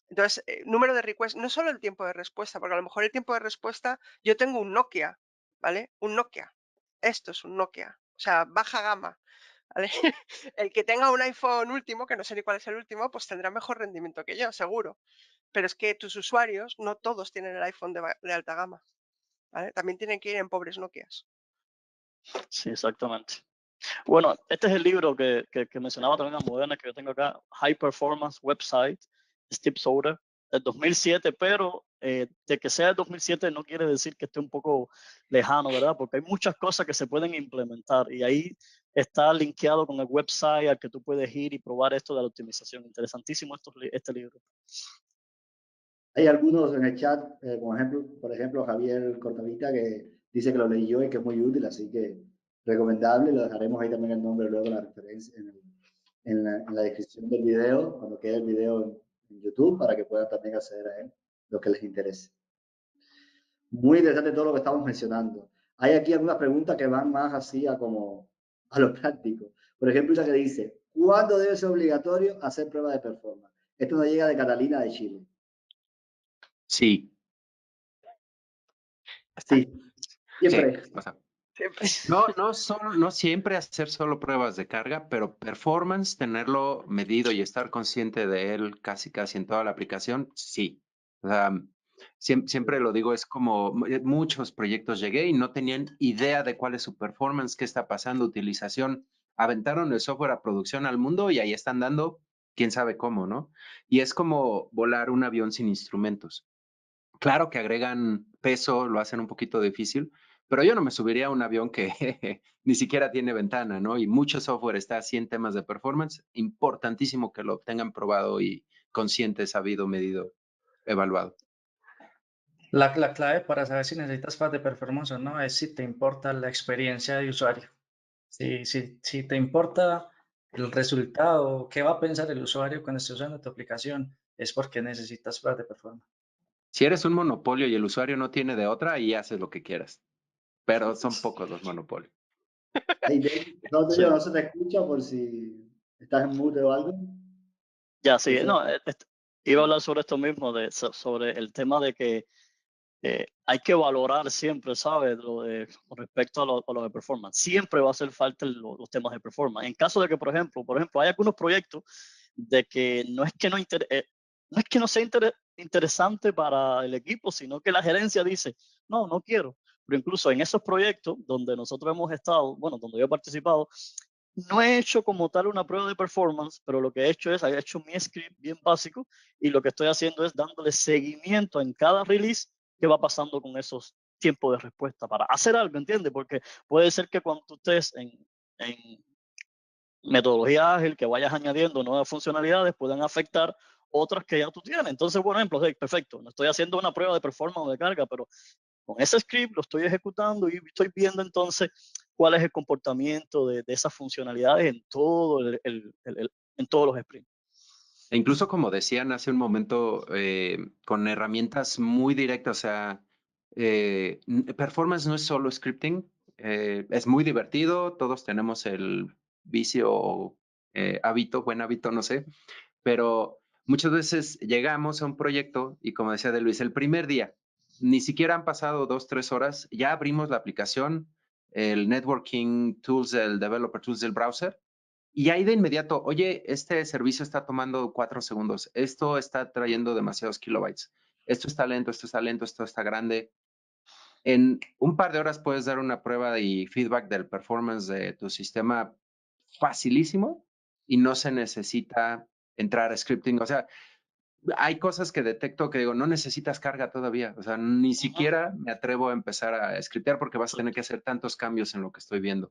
Entonces, número de request, no solo el tiempo de respuesta, porque a lo mejor el tiempo de respuesta, yo tengo un Nokia, ¿vale? Un Nokia. Esto es un Nokia. O sea, baja gama. ¿Vale? El que tenga un iPhone último, que no sé ni cuál es el último, pues tendrá mejor rendimiento que yo, seguro. Pero es que tus usuarios, no todos tienen el iPhone de alta gama. ¿Vale? También tienen que ir en pobres Nokias. Sí, exactamente. Bueno, este es el libro que mencionaba también Almudena, que yo tengo acá, High Performance Website, Steve Soder, del 2007, pero de que sea del 2007 no quiere decir que esté un poco lejano, ¿verdad? Porque hay muchas cosas que se pueden implementar y ahí está linkeado con el website al que tú puedes ir y probar esto de la optimización. Interesantísimo este libro. Hay algunos en el chat, por ejemplo, Javier Cortavita, que dice que lo leyó y que es muy útil, así que recomendable. Lo dejaremos ahí también el nombre luego, la referencia en la descripción del video, cuando quede el video en YouTube, para que puedan también acceder a él, lo que les interese. Muy interesante todo lo que estamos mencionando. Hay aquí algunas preguntas que van más así a como a lo práctico. Por ejemplo, una que dice, ¿cuándo debe ser obligatorio hacer pruebas de performance? Esto nos llega de Catalina de Chile. Sí. Sí, siempre. Sí, o sea, Siempre. no siempre hacer solo pruebas de carga, pero performance, tenerlo medido y estar consciente de él casi en toda la aplicación, sí. O sea, siempre lo digo, es como muchos proyectos llegué y no tenían idea de cuál es su performance, qué está pasando, utilización. Aventaron el software a producción al mundo y ahí están dando quién sabe cómo, ¿no? Y es como volar un avión sin instrumentos. Claro que agregan peso, lo hacen un poquito difícil, pero yo no me subiría a un avión que ni siquiera tiene ventana, ¿no? Y mucho software está así en temas de performance. Importantísimo que lo tengan probado y consciente, sabido, medido, evaluado. La clave para saber si necesitas pruebas de performance o no es si te importa la experiencia de usuario. Si te importa el resultado, qué va a pensar el usuario cuando esté usando tu aplicación, es porque necesitas pruebas de performance. Si eres un monopolio y el usuario no tiene de otra, ahí haces lo que quieras. Pero son pocos los monopolios. Ahí no, Sí. no se te escucha por si estás en mute o algo. Ya, sí, Eso. no, iba a hablar sobre esto mismo, sobre el tema de que hay que valorar siempre, ¿sabes? Con respecto a lo de performance. Siempre va a hacer falta los temas de performance. En caso de que, por ejemplo, hay algunos proyectos de que no es que no sea interesante para el equipo, sino que la gerencia dice, no quiero. Pero incluso en esos proyectos donde nosotros hemos estado, bueno, donde yo he participado, no he hecho como tal una prueba de performance, pero lo que he hecho mi script bien básico y lo que estoy haciendo es dándole seguimiento en cada release que va pasando con esos tiempos de respuesta para hacer algo, ¿entiendes? Porque puede ser que cuando tú estés en metodología ágil, que vayas añadiendo nuevas funcionalidades, puedan afectar otras que ya tú tienes. Entonces, por ejemplo, perfecto, no estoy haciendo una prueba de performance o de carga, pero con ese script lo estoy ejecutando y estoy viendo entonces cuál es el comportamiento de esas funcionalidades en en todos los sprints. E incluso como decían hace un momento, con herramientas muy directas, o sea, performance no es solo scripting, es muy divertido, todos tenemos el vicio, buen hábito, no sé, pero muchas veces llegamos a un proyecto y como decía de Luis, el primer día, ni siquiera han pasado 2, 3 horas, ya abrimos la aplicación, el networking tools, el developer tools del browser, Y ahí de inmediato, oye, este servicio está tomando 4 segundos, esto está trayendo demasiados kilobytes, esto está lento, esto está grande. En un par de horas puedes dar una prueba y feedback del performance de tu sistema facilísimo y no se necesita entrar a scripting. O sea, hay cosas que detecto que digo, no necesitas carga todavía. O sea, ni siquiera me atrevo a empezar a scriptear porque vas a tener que hacer tantos cambios en lo que estoy viendo.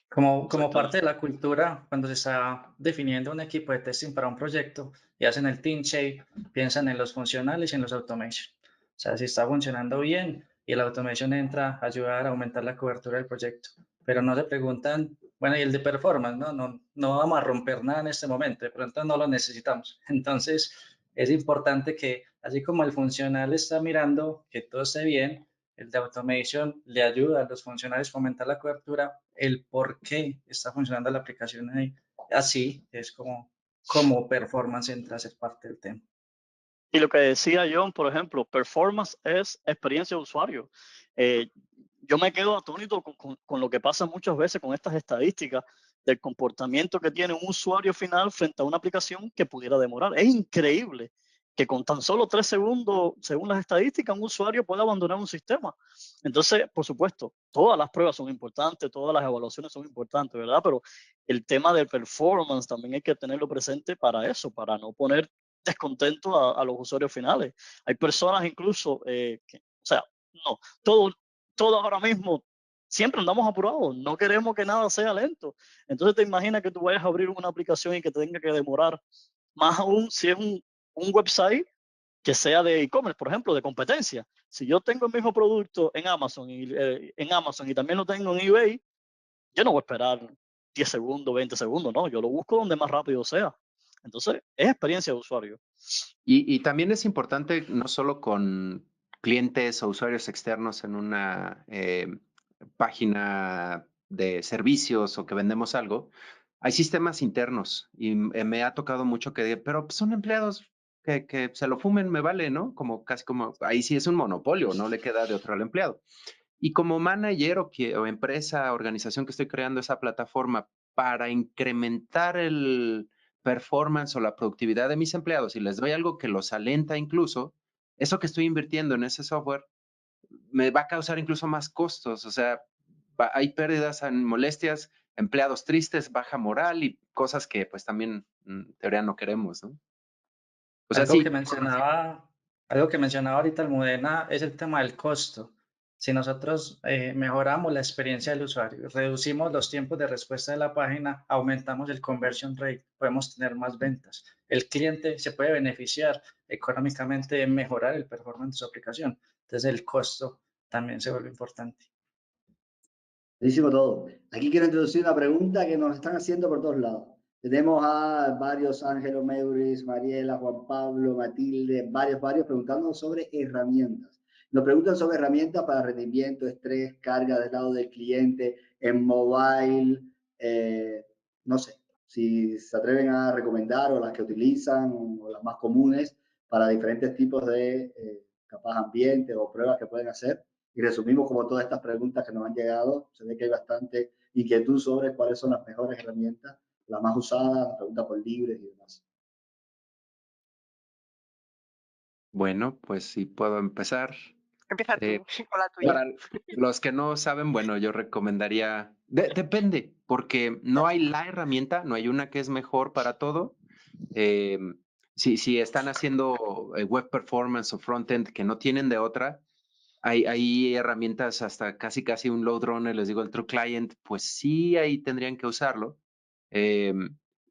Como Exacto. parte de la cultura, cuando se está definiendo un equipo de testing para un proyecto y hacen el team shape, piensan en los funcionales y en los automation. O sea, si está funcionando bien y el automation entra a ayudar a aumentar la cobertura del proyecto, pero no se preguntan, bueno, y el de performance, no vamos a romper nada en este momento, de pronto no lo necesitamos. Entonces, es importante que, así como el funcional está mirando que todo esté bien, el de automation le ayuda a los funcionarios a aumentar la cobertura, el por qué está funcionando la aplicación ahí. Así es como performance entra a ser parte del tema. Y lo que decía John, por ejemplo, performance es experiencia de usuario. Yo me quedo atónito con lo que pasa muchas veces con estas estadísticas del comportamiento que tiene un usuario final frente a una aplicación que pudiera demorar. Es increíble que con tan solo 3 segundos, según las estadísticas, un usuario puede abandonar un sistema. Entonces, por supuesto, todas las pruebas son importantes, todas las evaluaciones son importantes, ¿verdad? Pero el tema del performance también hay que tenerlo presente para eso, para no poner descontento a los usuarios finales. Hay personas incluso que, o sea, no, todo ahora mismo, siempre andamos apurados, no queremos que nada sea lento. Entonces te imaginas que tú vayas a abrir una aplicación y que te tenga que demorar, más aún si es un website que sea de e-commerce, por ejemplo, de competencia. Si yo tengo el mismo producto en Amazon y también lo tengo en eBay, yo no voy a esperar 10 segundos, 20 segundos, no, yo lo busco donde más rápido sea. Entonces, es experiencia de usuario. Y también es importante, no solo con clientes o usuarios externos en una página de servicios o que vendemos algo, hay sistemas internos y me ha tocado mucho que digan, pero son empleados que se lo fumen, me vale, ¿no? Como casi como, ahí sí es un monopolio, no le queda de otro al empleado. Y como manager o empresa, organización que estoy creando esa plataforma para incrementar el performance o la productividad de mis empleados y les doy algo que los alenta incluso, eso que estoy invirtiendo en ese software me va a causar incluso más costos. O sea, hay pérdidas, molestias, empleados tristes, baja moral y cosas que pues también en teoría no queremos, ¿no? O sea, Algo sí. que mencionaba ahorita Almudena es el tema del costo. Si nosotros mejoramos la experiencia del usuario, reducimos los tiempos de respuesta de la página, aumentamos el conversion rate, podemos tener más ventas. El cliente se puede beneficiar económicamente de mejorar el performance de su aplicación. Entonces el costo también se vuelve importante. Buenísimo todo. Aquí quiero introducir una pregunta que nos están haciendo por todos lados. Tenemos a varios, Ángelo, Meuris, Mariela, Juan Pablo, Matilde, varios preguntando sobre herramientas. Nos preguntan sobre herramientas para rendimiento, estrés, carga del lado del cliente, en mobile, no sé, si se atreven a recomendar o las que utilizan o las más comunes para diferentes tipos de capaz ambientes o pruebas que pueden hacer. Y resumimos como todas estas preguntas que nos han llegado. Se ve que hay bastante inquietud sobre cuáles son las mejores herramientas, las más usadas, preguntas por libres y demás. Bueno, pues sí puedo empezar. Empieza tú con la tuya. Para los que no saben, bueno, yo recomendaría, depende, porque no hay la herramienta, no hay una que es mejor para todo. Eh, si están haciendo web performance o frontend que no tienen de otra, hay herramientas hasta casi un load runner, les digo el True Client, pues sí, ahí tendrían que usarlo. Eh,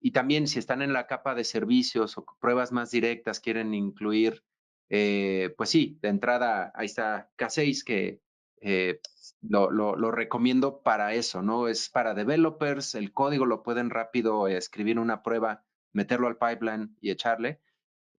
y también si están en la capa de servicios o pruebas más directas, quieren incluir, pues sí, de entrada, ahí está K6 que lo recomiendo para eso, ¿no? Es para developers, el código lo pueden rápido escribir una prueba, meterlo al pipeline y echarle.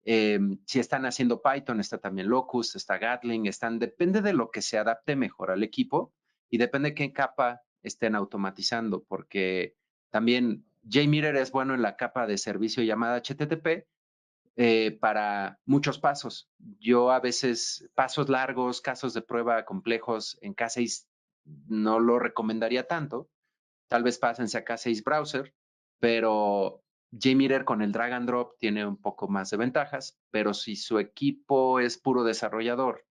Si están haciendo Python, está también Locust, está Gatling, depende de lo que se adapte mejor al equipo y depende qué capa estén automatizando, porque también JMeter es bueno en la capa de servicio llamada HTTP para muchos pasos. Yo a veces pasos largos, casos de prueba complejos en K6 no lo recomendaría tanto. tal vez pásense a K6 Browser, pero JMeter con el drag and drop tiene un poco más de ventajas, pero si su equipo es puro desarrollador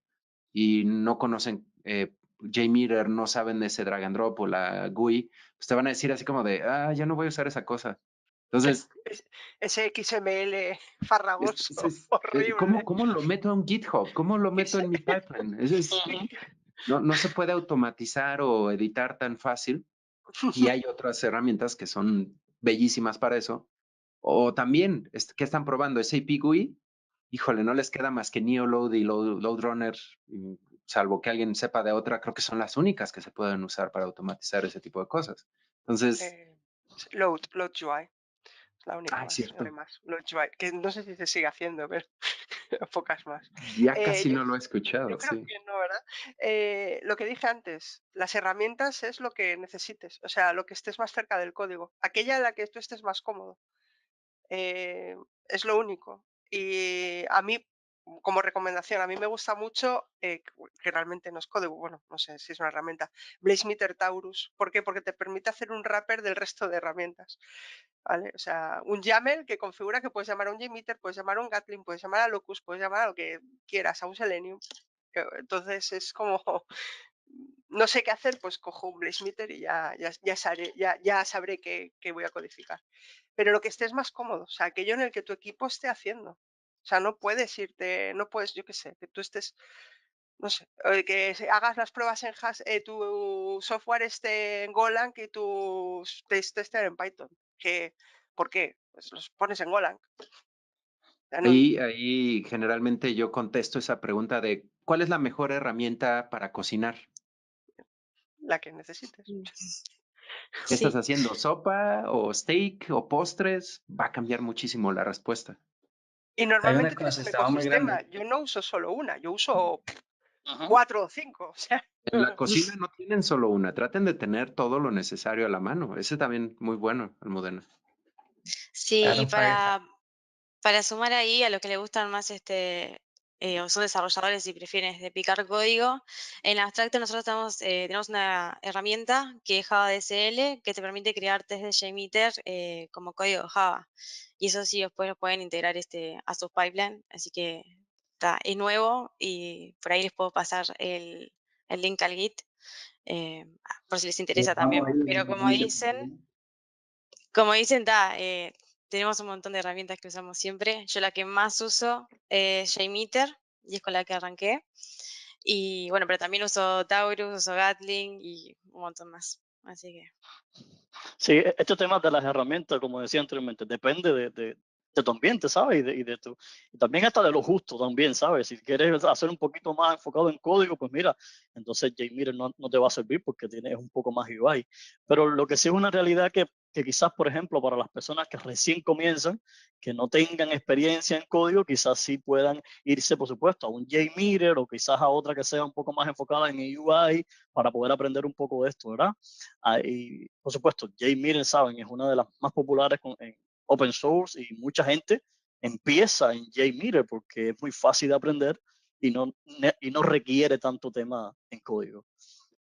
y no conocen JMeter, no saben de ese drag and drop o la GUI, pues te van a decir así como de, ya no voy a usar esa cosa. Entonces, ese XML farragoso, horrible. ¿cómo lo meto a un GitHub? ¿Cómo lo meto en mi pipeline? No se puede automatizar o editar tan fácil. Y hay otras herramientas que son bellísimas para eso. O también, ¿qué están probando? SAP GUI, híjole, no les queda más que Neoload y LoadRunner, salvo que alguien sepa de otra, creo que son las únicas que se pueden usar para automatizar ese tipo de cosas. Entonces, LoadUI. La única más, cierto. no hay más. LoadUI, que no sé si se sigue haciendo, pero pocas más. Ya casi yo, no lo he escuchado, yo creo sí. que no, ¿verdad? Lo que dije antes, las herramientas es lo que necesites, o sea, lo que estés más cerca del código, aquella en la que tú estés más cómodo. Es lo único. Y a mí, como recomendación, a mí me gusta mucho, que realmente no es código, bueno, no sé si es una herramienta, BlazeMeter Taurus. ¿Por qué? Porque te permite hacer un wrapper del resto de herramientas. ¿Vale? O sea, un YAML que configura que puedes llamar a un JMeter, puedes llamar a un Gatling, puedes llamar a Locus, puedes llamar a lo que quieras, a un Selenium. Entonces es como, no sé qué hacer, pues cojo un BlazeMeter y ya sabré qué voy a codificar. Pero lo que estés más cómodo, o sea, aquello en el que tu equipo esté haciendo. O sea, no puedes irte, no puedes, yo qué sé, que tú estés, no sé, hagas las pruebas en tu software esté en Golang y tus test estén en Python. ¿Por qué? Pues los pones en Golang. Ahí generalmente yo contesto esa pregunta de ¿cuál es la mejor herramienta para cocinar? La que necesites. ¿Qué estás Sí, haciendo? ¿Sopa o steak o postres? Va a cambiar muchísimo la respuesta. Y Hay un normalmente tienes un ecosistema muy ecosistema. grande. Yo no uso solo una, yo uso Ujú. 4 o 5. O sea, En la cocina no tienen solo una, traten de tener todo lo necesario a la mano. Ese también muy bueno, Almudena. sí, y Claro, para sumar ahí a los que le gustan más o son desarrolladores y prefieren picar código, en Abstracto nosotros tenemos una herramienta que es Java DSL que te permite crear test de JMeter como código Java. Y eso sí, después lo pueden integrar a sus pipeline. Así que es nuevo y por ahí les puedo pasar el link al Git por si les interesa Vamos también. a ir Pero como dicen, tenemos un montón de herramientas que usamos siempre. Yo la que más uso es JMeter y es con la que arranqué. Y bueno, pero también uso Taurus, uso Gatling y un montón más. Así que Sí, este tema de las herramientas, como decía anteriormente, depende de tu ambiente, ¿sabes? Y también hasta de lo justo también, ¿sabes? Si quieres hacer un poquito más enfocado en código, pues mira, entonces JMeter no te va a servir porque tienes un poco más UI. Pero lo que sí es una realidad que quizás, por ejemplo, para las personas que recién comienzan, que no tengan experiencia en código, quizás sí puedan irse, por supuesto, a un JMeter o quizás a otra que sea un poco más enfocada en UI para poder aprender un poco de esto, ¿verdad? Y por supuesto, JMeter, saben, es una de las más populares en open source y mucha gente empieza en JMeter porque es muy fácil de aprender y no requiere tanto tema en código.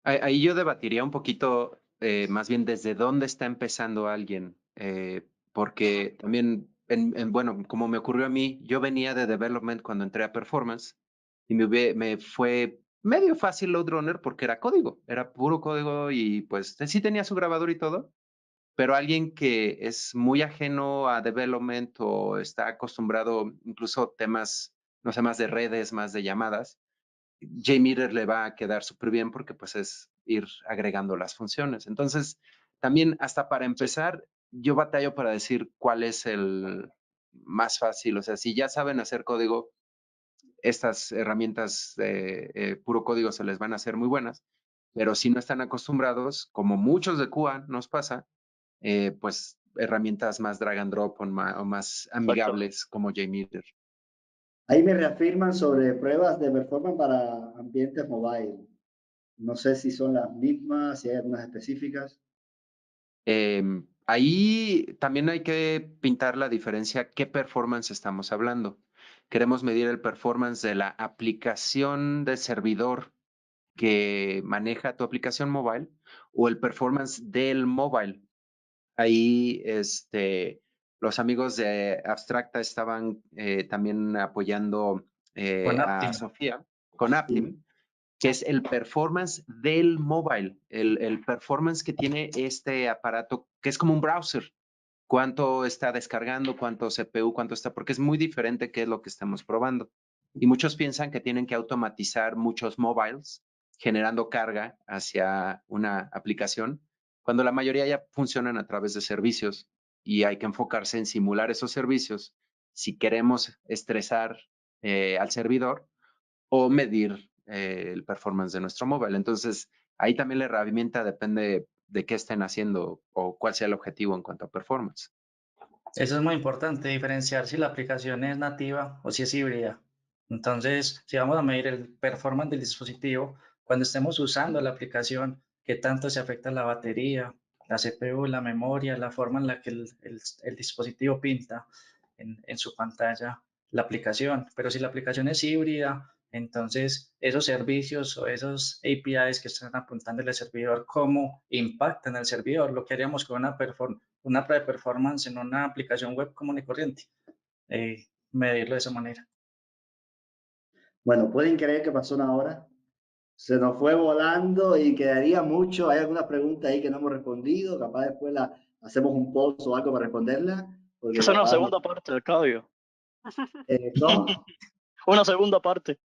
Ahí yo debatiría un poquito, más bien desde dónde está empezando alguien, porque también, bueno, como me ocurrió a mí, yo venía de development cuando entré a performance y me fue medio fácil LoadRunner porque era código, era puro código y pues sí tenía su grabador y todo, pero alguien que es muy ajeno a development o está acostumbrado incluso a temas, no sé, más de redes, más de llamadas, JMeter le va a quedar súper bien porque pues es ir agregando las funciones. Entonces, también hasta para empezar, yo batallo para decir cuál es el más fácil. O sea, si ya saben hacer código, estas herramientas de puro código se les van a hacer muy buenas, pero si no están acostumbrados, como muchos de QA nos pasa, pues herramientas más drag and drop o más amigables como JMeter. Ahí me reafirman sobre pruebas de performance para ambientes mobile. No sé si son las mismas, si hay algunas específicas. Ahí también hay que pintar la diferencia, qué performance estamos hablando. Queremos medir el performance de la aplicación de servidor que maneja tu aplicación mobile o el performance del mobile. Ahí los amigos de Abstracta estaban también apoyando Con a Aptim. Sofía con Aptim, que es el performance del mobile, el performance que tiene este aparato, que es como un browser. Cuánto está descargando, cuánto CPU, cuánto está, porque es muy diferente que es lo que estamos probando. Y muchos piensan que tienen que automatizar muchos mobiles generando carga hacia una aplicación, cuando la mayoría ya funcionan a través de servicios y hay que enfocarse en simular esos servicios si queremos estresar al servidor o medir el performance de nuestro móvil. Entonces, ahí también la herramienta depende de qué estén haciendo o cuál sea el objetivo en cuanto a performance. Eso es muy importante, diferenciar si la aplicación es nativa o si es híbrida. Entonces, si vamos a medir el performance del dispositivo, cuando estemos usando la aplicación, qué tanto se afecta la batería, la CPU, la memoria, la forma en la que el dispositivo pinta en su pantalla la aplicación. Pero si la aplicación es híbrida, entonces esos servicios o esos APIs que están apuntando al servidor, ¿cómo impactan al servidor? Lo que haríamos con una prueba de performance en una aplicación web común y corriente. Medirlo de esa manera. Bueno, ¿pueden creer que pasó una hora? Se nos fue volando y quedaría mucho. Hay algunas preguntas ahí que no hemos respondido. Capaz después hacemos un post o algo para responderlas. Porque Esa es una capaz, segunda parte, Arcadio. ¿cómo? Una segunda parte.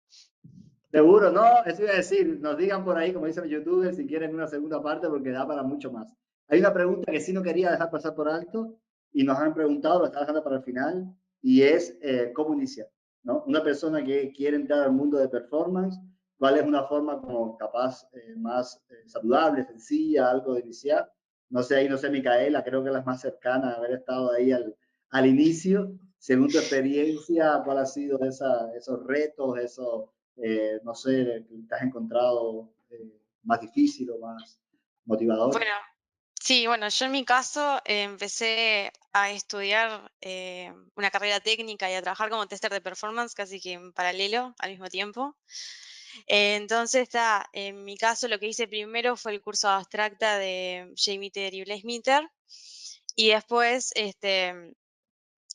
Seguro, no, eso iba a decir. Nos digan por ahí, como dicen los youtubers, si quieren una segunda parte porque da para mucho más. Hay una pregunta que sí no quería dejar pasar por alto y nos han preguntado, lo está dejando para el final, y es cómo iniciar, ¿no? Una persona que quiere entrar al mundo de performance, ¿cuál es una forma como capaz más saludable, sencilla, algo de iniciar? No sé, ahí no sé, Micaela, creo que la es más cercana a haber estado ahí al inicio. Según tu experiencia, ¿cuál ha sido esos retos, no sé, que te has encontrado más difícil o más motivador? Bueno, sí, bueno, yo en mi caso empecé a estudiar una carrera técnica y a trabajar como tester de performance casi que en paralelo al mismo tiempo. Entonces, en mi caso lo que hice primero fue el curso abstracta de JMeter y Blazemeter y después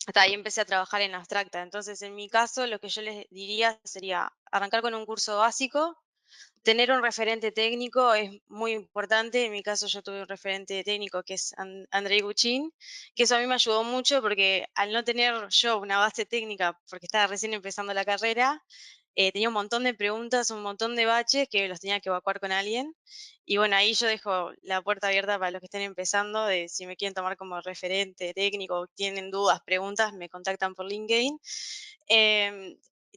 hasta ahí empecé a trabajar en abstracta. Entonces, en mi caso, lo que yo les diría sería arrancar con un curso básico. Tener un referente técnico es muy importante. En mi caso, yo tuve un referente técnico que es Andrei Guchin, que eso a mí me ayudó mucho porque al no tener yo una base técnica, porque estaba recién empezando la carrera, tenía un montón de preguntas, un montón de baches que los tenía que evacuar con alguien. Y bueno, ahí yo dejo la puerta abierta para los que estén empezando, de si me quieren tomar como referente técnico, tienen dudas, preguntas, me contactan por LinkedIn.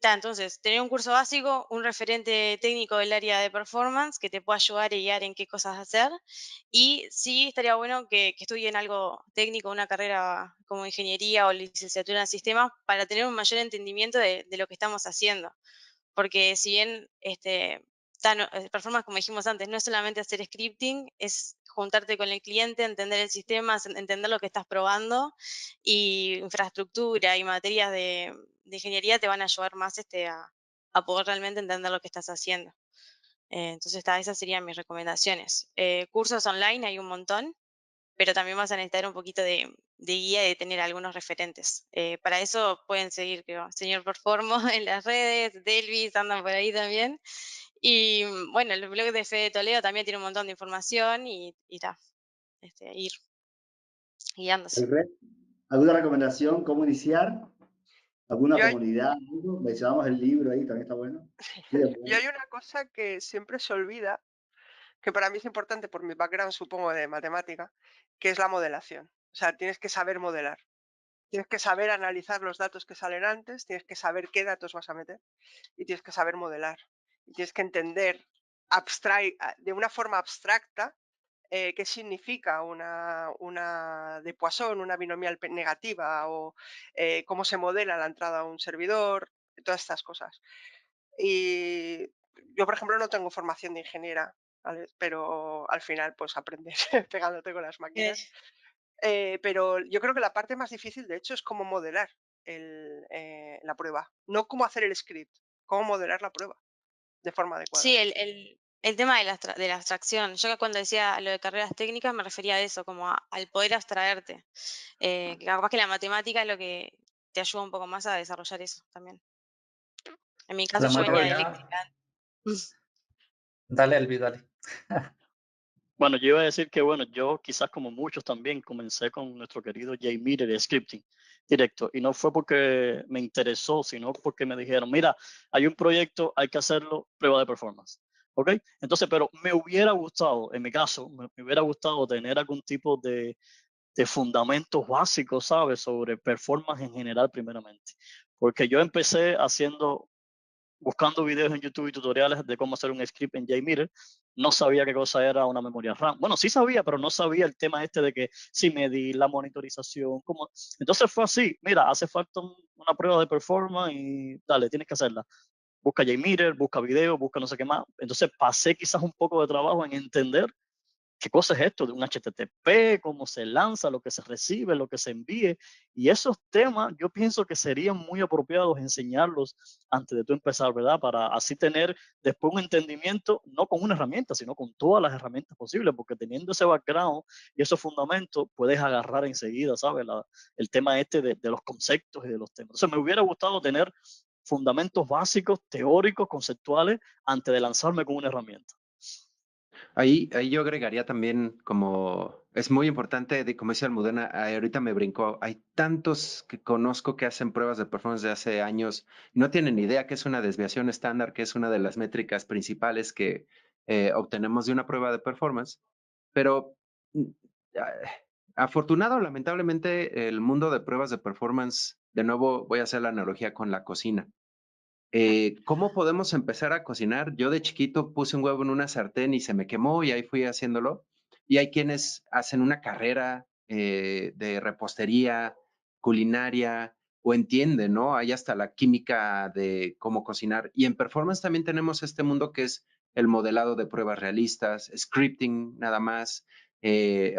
Entonces, tener un curso básico, un referente técnico del área de performance que te pueda ayudar y guiar en qué cosas hacer. Y sí, estaría bueno que estudien algo técnico, una carrera como ingeniería o licenciatura en sistemas, para tener un mayor entendimiento de lo que estamos haciendo. Porque si bien performance, como dijimos antes, no es solamente hacer scripting, es juntarte con el cliente, entender el sistema, entender lo que estás probando, y infraestructura y materias de ingeniería te van a ayudar más a poder realmente entender lo que estás haciendo. Entonces, esas serían mis recomendaciones. Cursos online hay un montón, pero también vas a necesitar un poquito de guía y de tener algunos referentes. Para eso pueden seguir, creo, Señor Performo en las redes, Delvis andan por ahí también. Y bueno, el blog de Fede Toledo también tiene un montón de información y ir guiándose. ¿Alguna recomendación? ¿Cómo iniciar? ¿Alguna Yo hay, comunidad? ¿Algo? Mencionamos el libro ahí, también está bueno. Sí, y hay una cosa que siempre se olvida, que para mí es importante por mi background, supongo, de matemática, que es la modelación. O sea, tienes que saber modelar. Tienes que saber analizar los datos que salen antes, tienes que saber qué datos vas a meter y tienes que saber modelar. Y tienes que entender de una forma abstracta qué significa una de Poisson, una binomial negativa, o cómo se modela la entrada a un servidor, todas estas cosas. Y yo, por ejemplo, no tengo formación de ingeniera, ¿vale? Pero al final pues aprendes pegándote con las Eh, máquinas. Pero yo creo que la parte más difícil, de hecho, es cómo modelar la prueba. No cómo hacer el script, cómo modelar la prueba de forma sí, adecuada. El tema de la abstracción. Yo cuando decía lo de carreras técnicas me refería a eso, como al poder abstraerte. Que capaz que la matemática es lo que te ayuda un poco más a desarrollar eso también. En mi caso La yo venía de mayoría, eléctrica. dale, Elvi, dale. Bueno, yo iba a decir que, bueno, yo quizás como muchos también comencé con nuestro querido JMeter de scripting directo. Y no fue porque me interesó, sino porque me dijeron, mira, hay un proyecto, hay que hacerlo, prueba de performance. ¿Ok? Entonces, pero me hubiera gustado, en mi caso, me hubiera gustado tener algún tipo de fundamentos básicos, ¿sabes? Sobre performance en general, primeramente. Porque yo empecé buscando videos en YouTube y tutoriales de cómo hacer un script en JMeter. No sabía qué cosa era una memoria RAM. Bueno, sí sabía, pero no sabía el tema este de que si medir la monitorización, cómo. Entonces fue así, mira, hace falta una prueba de performance y dale, tienes que hacerla. Busca JMeter, busca video, busca no sé qué más. Entonces pasé quizás un poco de trabajo en entender qué cosa es esto de un HTTP, cómo se lanza, lo que se recibe, lo que se envíe. Y esos temas yo pienso que serían muy apropiados enseñarlos antes de tú empezar, ¿verdad? Para así tener después un entendimiento, no con una herramienta, sino con todas las herramientas posibles, porque teniendo ese background y esos fundamentos, puedes agarrar enseguida, ¿sabes? El tema este de los conceptos y de los temas. Entonces me hubiera gustado tener fundamentos básicos, teóricos, conceptuales, antes de lanzarme con una herramienta. Ahí yo agregaría también como es muy importante, como decía Almudena, ahorita me brincó, hay tantos que conozco que hacen pruebas de performance de hace años, no tienen ni idea qué es una desviación estándar, que es una de las métricas principales que obtenemos de una prueba de performance, pero ah, afortunado o lamentablemente el mundo de pruebas de performance, de nuevo voy a hacer la analogía con la cocina. ¿Cómo podemos empezar a cocinar? Yo de chiquito puse un huevo en una sartén y se me quemó y ahí fui haciéndolo. Y hay quienes hacen una carrera de repostería, culinaria o entienden, ¿no? Hay hasta la química de cómo cocinar. Y en performance también tenemos este mundo que es el modelado de pruebas realistas, scripting nada más,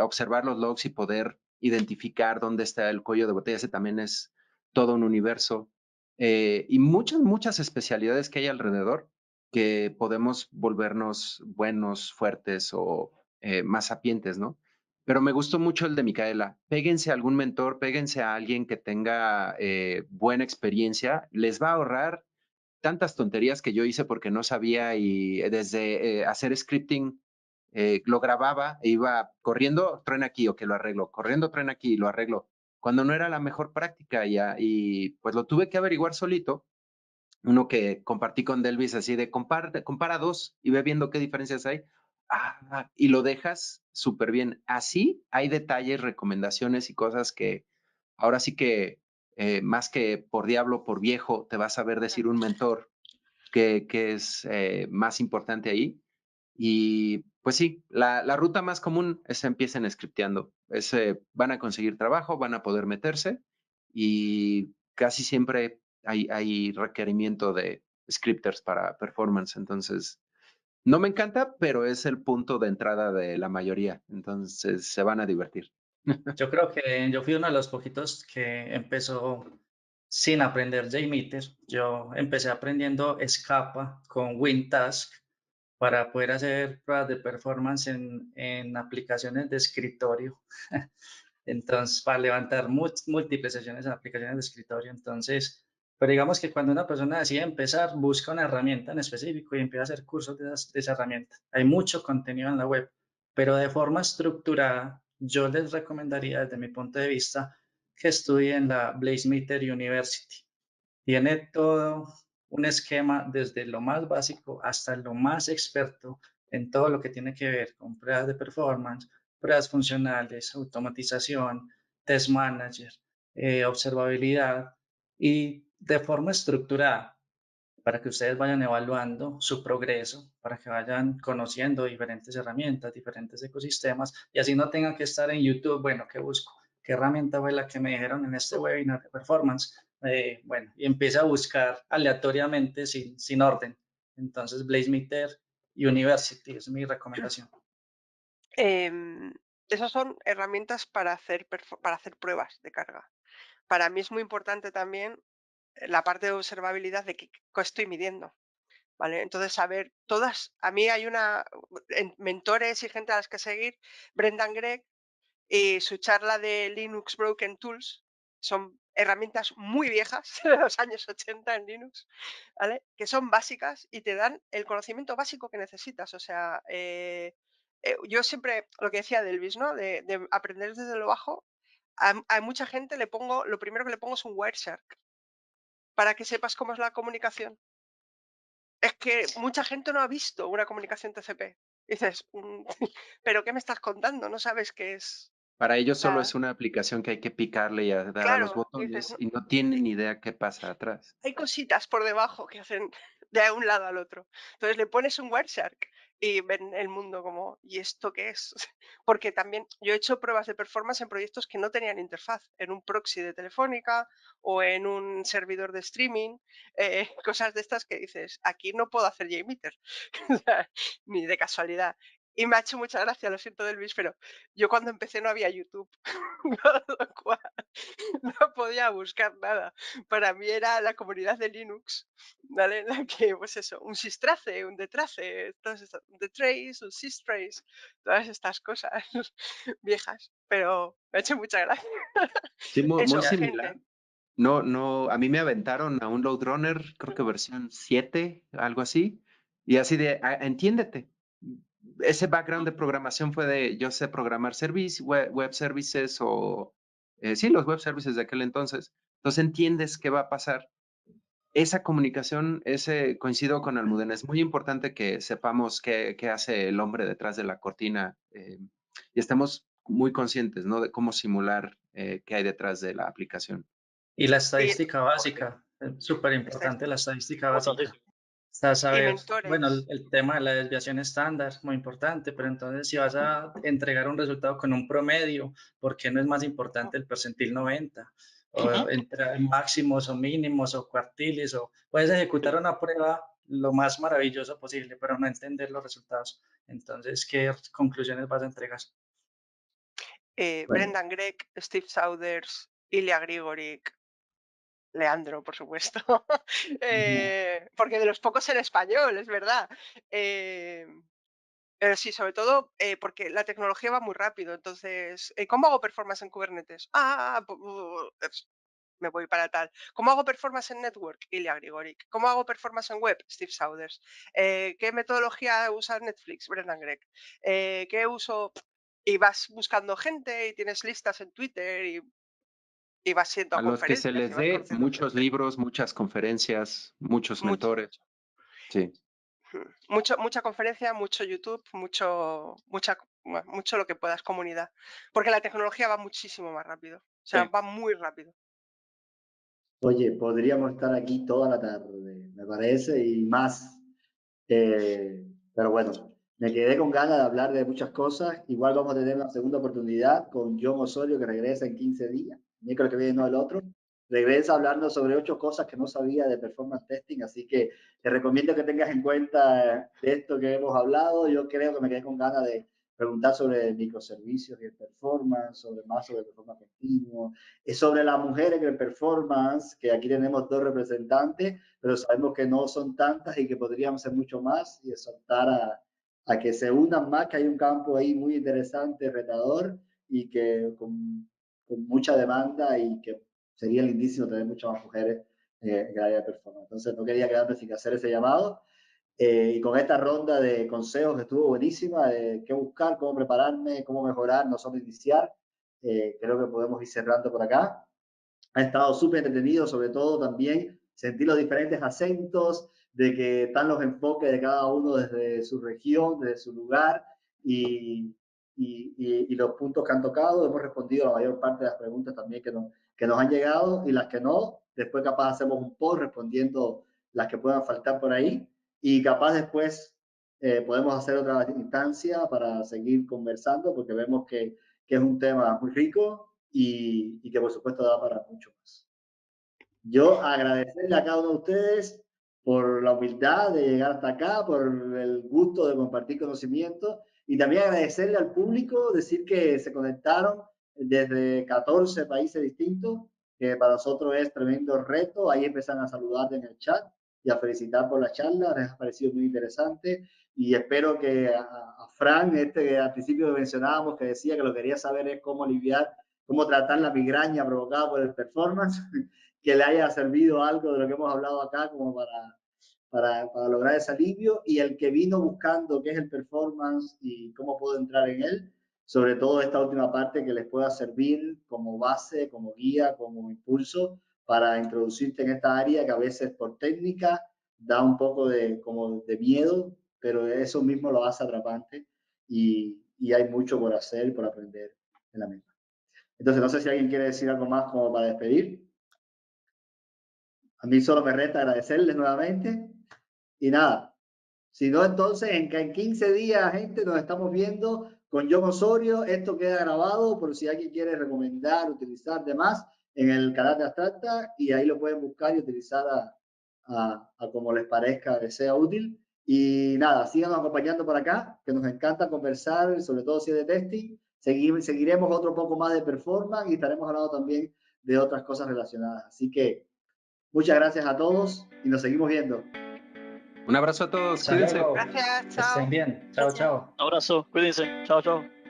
observar los logs y poder identificar dónde está el cuello de botella. Ese también es todo un universo y muchas especialidades que hay alrededor que podemos volvernos buenos, fuertes o más sapientes, ¿no? Pero me gustó mucho el de Micaela. Péguense a algún mentor, péguense a alguien que tenga buena experiencia. Les va a ahorrar tantas tonterías que yo hice porque no sabía y desde hacer scripting lo grababa e iba corriendo, truena aquí o que lo arreglo, corriendo, truena aquí y lo arreglo, cuando no era la mejor práctica ya, y pues lo tuve que averiguar solito. Uno que compartí con Delvis así de compara dos y ve viendo qué diferencias hay. Y lo dejas súper bien. Así hay detalles, recomendaciones y cosas que ahora sí que más que por diablo, por viejo, te vas a ver decir un mentor que es más importante ahí. Y pues sí, la ruta más común es empiecen scripteando. Van a conseguir trabajo, van a poder meterse y casi siempre hay requerimiento de scripters para performance. Entonces, no me encanta, pero es el punto de entrada de la mayoría. Entonces, se van a divertir. Yo creo que yo fui uno de los poquitos que empezó sin aprender JMeter. Yo empecé aprendiendo Scapa con WinTask para poder hacer pruebas de performance en aplicaciones de escritorio. Entonces, para levantar múltiples sesiones en aplicaciones de escritorio. Entonces, pero digamos que cuando una persona decide empezar, busca una herramienta en específico y empieza a hacer cursos de esa herramienta. Hay mucho contenido en la web, pero de forma estructurada, yo les recomendaría desde mi punto de vista que estudien la Blazemeter University. Tiene todo un esquema desde lo más básico hasta lo más experto en todo lo que tiene que ver con pruebas de performance, pruebas funcionales, automatización, test manager, observabilidad y de forma estructurada para que ustedes vayan evaluando su progreso, para que vayan conociendo diferentes herramientas, diferentes ecosistemas y así no tengan que estar en YouTube, bueno, ¿qué busco? ¿Qué herramienta fue la que me dijeron en este webinar de performance? Bueno, y empiece a buscar aleatoriamente sin orden. Entonces, Blazemeter University es mi recomendación. Esas son herramientas para hacer pruebas de carga. Para mí es muy importante también la parte de observabilidad de qué estoy midiendo. ¿vale? Entonces, saber todas, a mí hay mentores y gente a las que seguir, Brendan Gregg, y su charla de Linux Broken Tools, son herramientas muy viejas, de los años 80 en Linux, ¿vale? Que son básicas y te dan el conocimiento básico que necesitas. O sea, yo siempre, lo que decía de Elvis, ¿no? De aprender desde lo bajo, a mucha gente lo primero que le pongo es un Wireshark, para que sepas cómo es la comunicación. Es que mucha gente no ha visto una comunicación TCP. Dices, ¿pero qué me estás contando? No sabes qué es. Para ellos O solo sea, es una aplicación que hay que picarle y a dar a los claro, dices, botones y no tienen ni idea qué pasa atrás. hay cositas por debajo que hacen de un lado al otro. Entonces le pones un Wireshark y ven el mundo como, ¿y esto qué es? Porque también yo he hecho pruebas de performance en proyectos que no tenían interfaz, en un proxy de Telefónica o en un servidor de streaming, cosas de estas que dices, aquí no puedo hacer JMeter, o sea, ni de casualidad. Y me ha hecho mucha gracia, lo siento, Delvis, pero yo cuando empecé no había YouTube, con lo cual no podía buscar nada. Para mí era la comunidad de Linux, ¿vale? En la que, pues eso, un systrace, un detrace, un detrace, un systrace, todas estas cosas viejas, pero me ha hecho mucha gracia. Sí, muy Eso, Ya, similar. gente. No, a mí me aventaron a un Load Runner, creo que versión 7, algo así, y así de, entiéndete. Ese background de programación fue de, yo sé programar web services o, sí, los web services de aquel entonces. Entonces entiendes qué va a pasar. Esa comunicación, coincido con Almudena, es muy importante que sepamos qué hace el hombre detrás de la cortina y estemos muy conscientes, ¿no? De cómo simular qué hay detrás de la aplicación. y la Y, estadística básica, es súper estáis- importante la estadística básica. Importantísimo. Está y saber, bueno, mentores. el tema de la desviación estándar, muy importante, pero entonces si vas a entregar un resultado con un promedio, ¿por qué no es más importante el percentil 90? O entre máximos o mínimos o cuartiles, o puedes ejecutar una prueba lo más maravilloso posible, pero no entender los resultados. Entonces, ¿qué conclusiones vas a entregar? Bueno, Brendan Gregg, Steve Souders, Ilya Grigorik, Leandro, por supuesto, porque de los pocos en español, es verdad. Eh, Pero sí, sobre todo porque la tecnología va muy rápido. Entonces, ¿cómo hago performance en Kubernetes? Me voy para tal. ¿Cómo hago performance en Network? Ilya Grigorik. ¿Cómo hago performance en Web? Steve Souders. ¿Qué metodología usa Netflix? Brendan Gregg. ¿Qué uso? Y vas buscando gente y tienes listas en Twitter y vas yendo A a los que se conferencias y les vas dé conociendo muchos gente. libros, muchas conferencias, muchos Mucho, mentores. mucho. Sí. Mucha conferencia, mucho YouTube, mucho lo que puedas, comunidad. Porque la tecnología va muchísimo más rápido. O sea, Sí. va muy rápido. oye, podríamos estar aquí toda la tarde, me parece, y más. Pero bueno, me quedé con ganas de hablar de muchas cosas. Igual vamos a tener una segunda oportunidad con John Osorio, que regresa en 15 días. Miércoles que viene, no el otro. Regresa hablando sobre 8 cosas que no sabía de performance testing. Así que te recomiendo que tengas en cuenta de esto que hemos hablado. Yo creo que me quedé con ganas de preguntar sobre microservicios y el performance, sobre el performance continuo, sobre las mujeres en el performance, que aquí tenemos 2 representantes, pero sabemos que no son tantas y que podríamos ser mucho más y exhortar a que se unan más, que hay un campo ahí muy interesante, retador y que con mucha demanda y que sería lindísimo tener muchas más mujeres en el área de performance. Entonces no quería quedarme sin hacer ese llamado. Y con esta ronda de consejos que estuvo buenísima, de qué buscar, cómo prepararme, cómo mejorar, no solo iniciar, creo que podemos ir cerrando por acá. Ha estado súper entretenido, sobre todo también sentir los diferentes acentos, de que están los enfoques de cada uno desde su región, desde su lugar y los puntos que han tocado. Hemos respondido a la mayor parte de las preguntas también que nos han llegado y las que no. Después capaz hacemos un post respondiendo las que puedan faltar por ahí y capaz después podemos hacer otra instancia para seguir conversando porque vemos que es un tema muy rico y que por supuesto da para mucho más. Yo agradecerle a cada uno de ustedes por la humildad de llegar hasta acá, por el gusto de compartir conocimiento y también agradecerle al público, decir que se conectaron desde 14 países distintos, que para nosotros es tremendo reto. Ahí empiezan a saludar en el chat. y a felicitar por la charla, les ha parecido muy interesante y espero que a Fran, que al principio mencionábamos, que decía que lo quería saber es cómo aliviar, cómo tratar la migraña provocada por el performance, que le haya servido algo de lo que hemos hablado acá como para lograr ese alivio, y el que vino buscando qué es el performance y cómo puedo entrar en él, sobre todo esta última parte que les pueda servir como base, como guía, como impulso para introducirte en esta área que a veces por técnica da un poco como de miedo, pero eso mismo lo hace atrapante y hay mucho por hacer y por aprender en la misma. Entonces, no sé si alguien quiere decir algo más como para despedir. A mí solo me resta agradecerles nuevamente. Y nada, si no, entonces en 15 días, gente, nos estamos viendo con John Osorio. Esto queda grabado por si alguien quiere recomendar, utilizar demás en el canal de Abstracta, y ahí lo pueden buscar y utilizar a como les parezca que sea útil. Y nada, síganos acompañando por acá, que nos encanta conversar, sobre todo si es de testing. Seguiremos otro poco más de performance y estaremos hablando también de otras cosas relacionadas. Así que muchas gracias a todos y nos seguimos viendo. Un abrazo a todos, Hasta cuídense. luego. Gracias, Que chao. estén bien. Chao, chao. Un abrazo, cuídense. Chao, chao.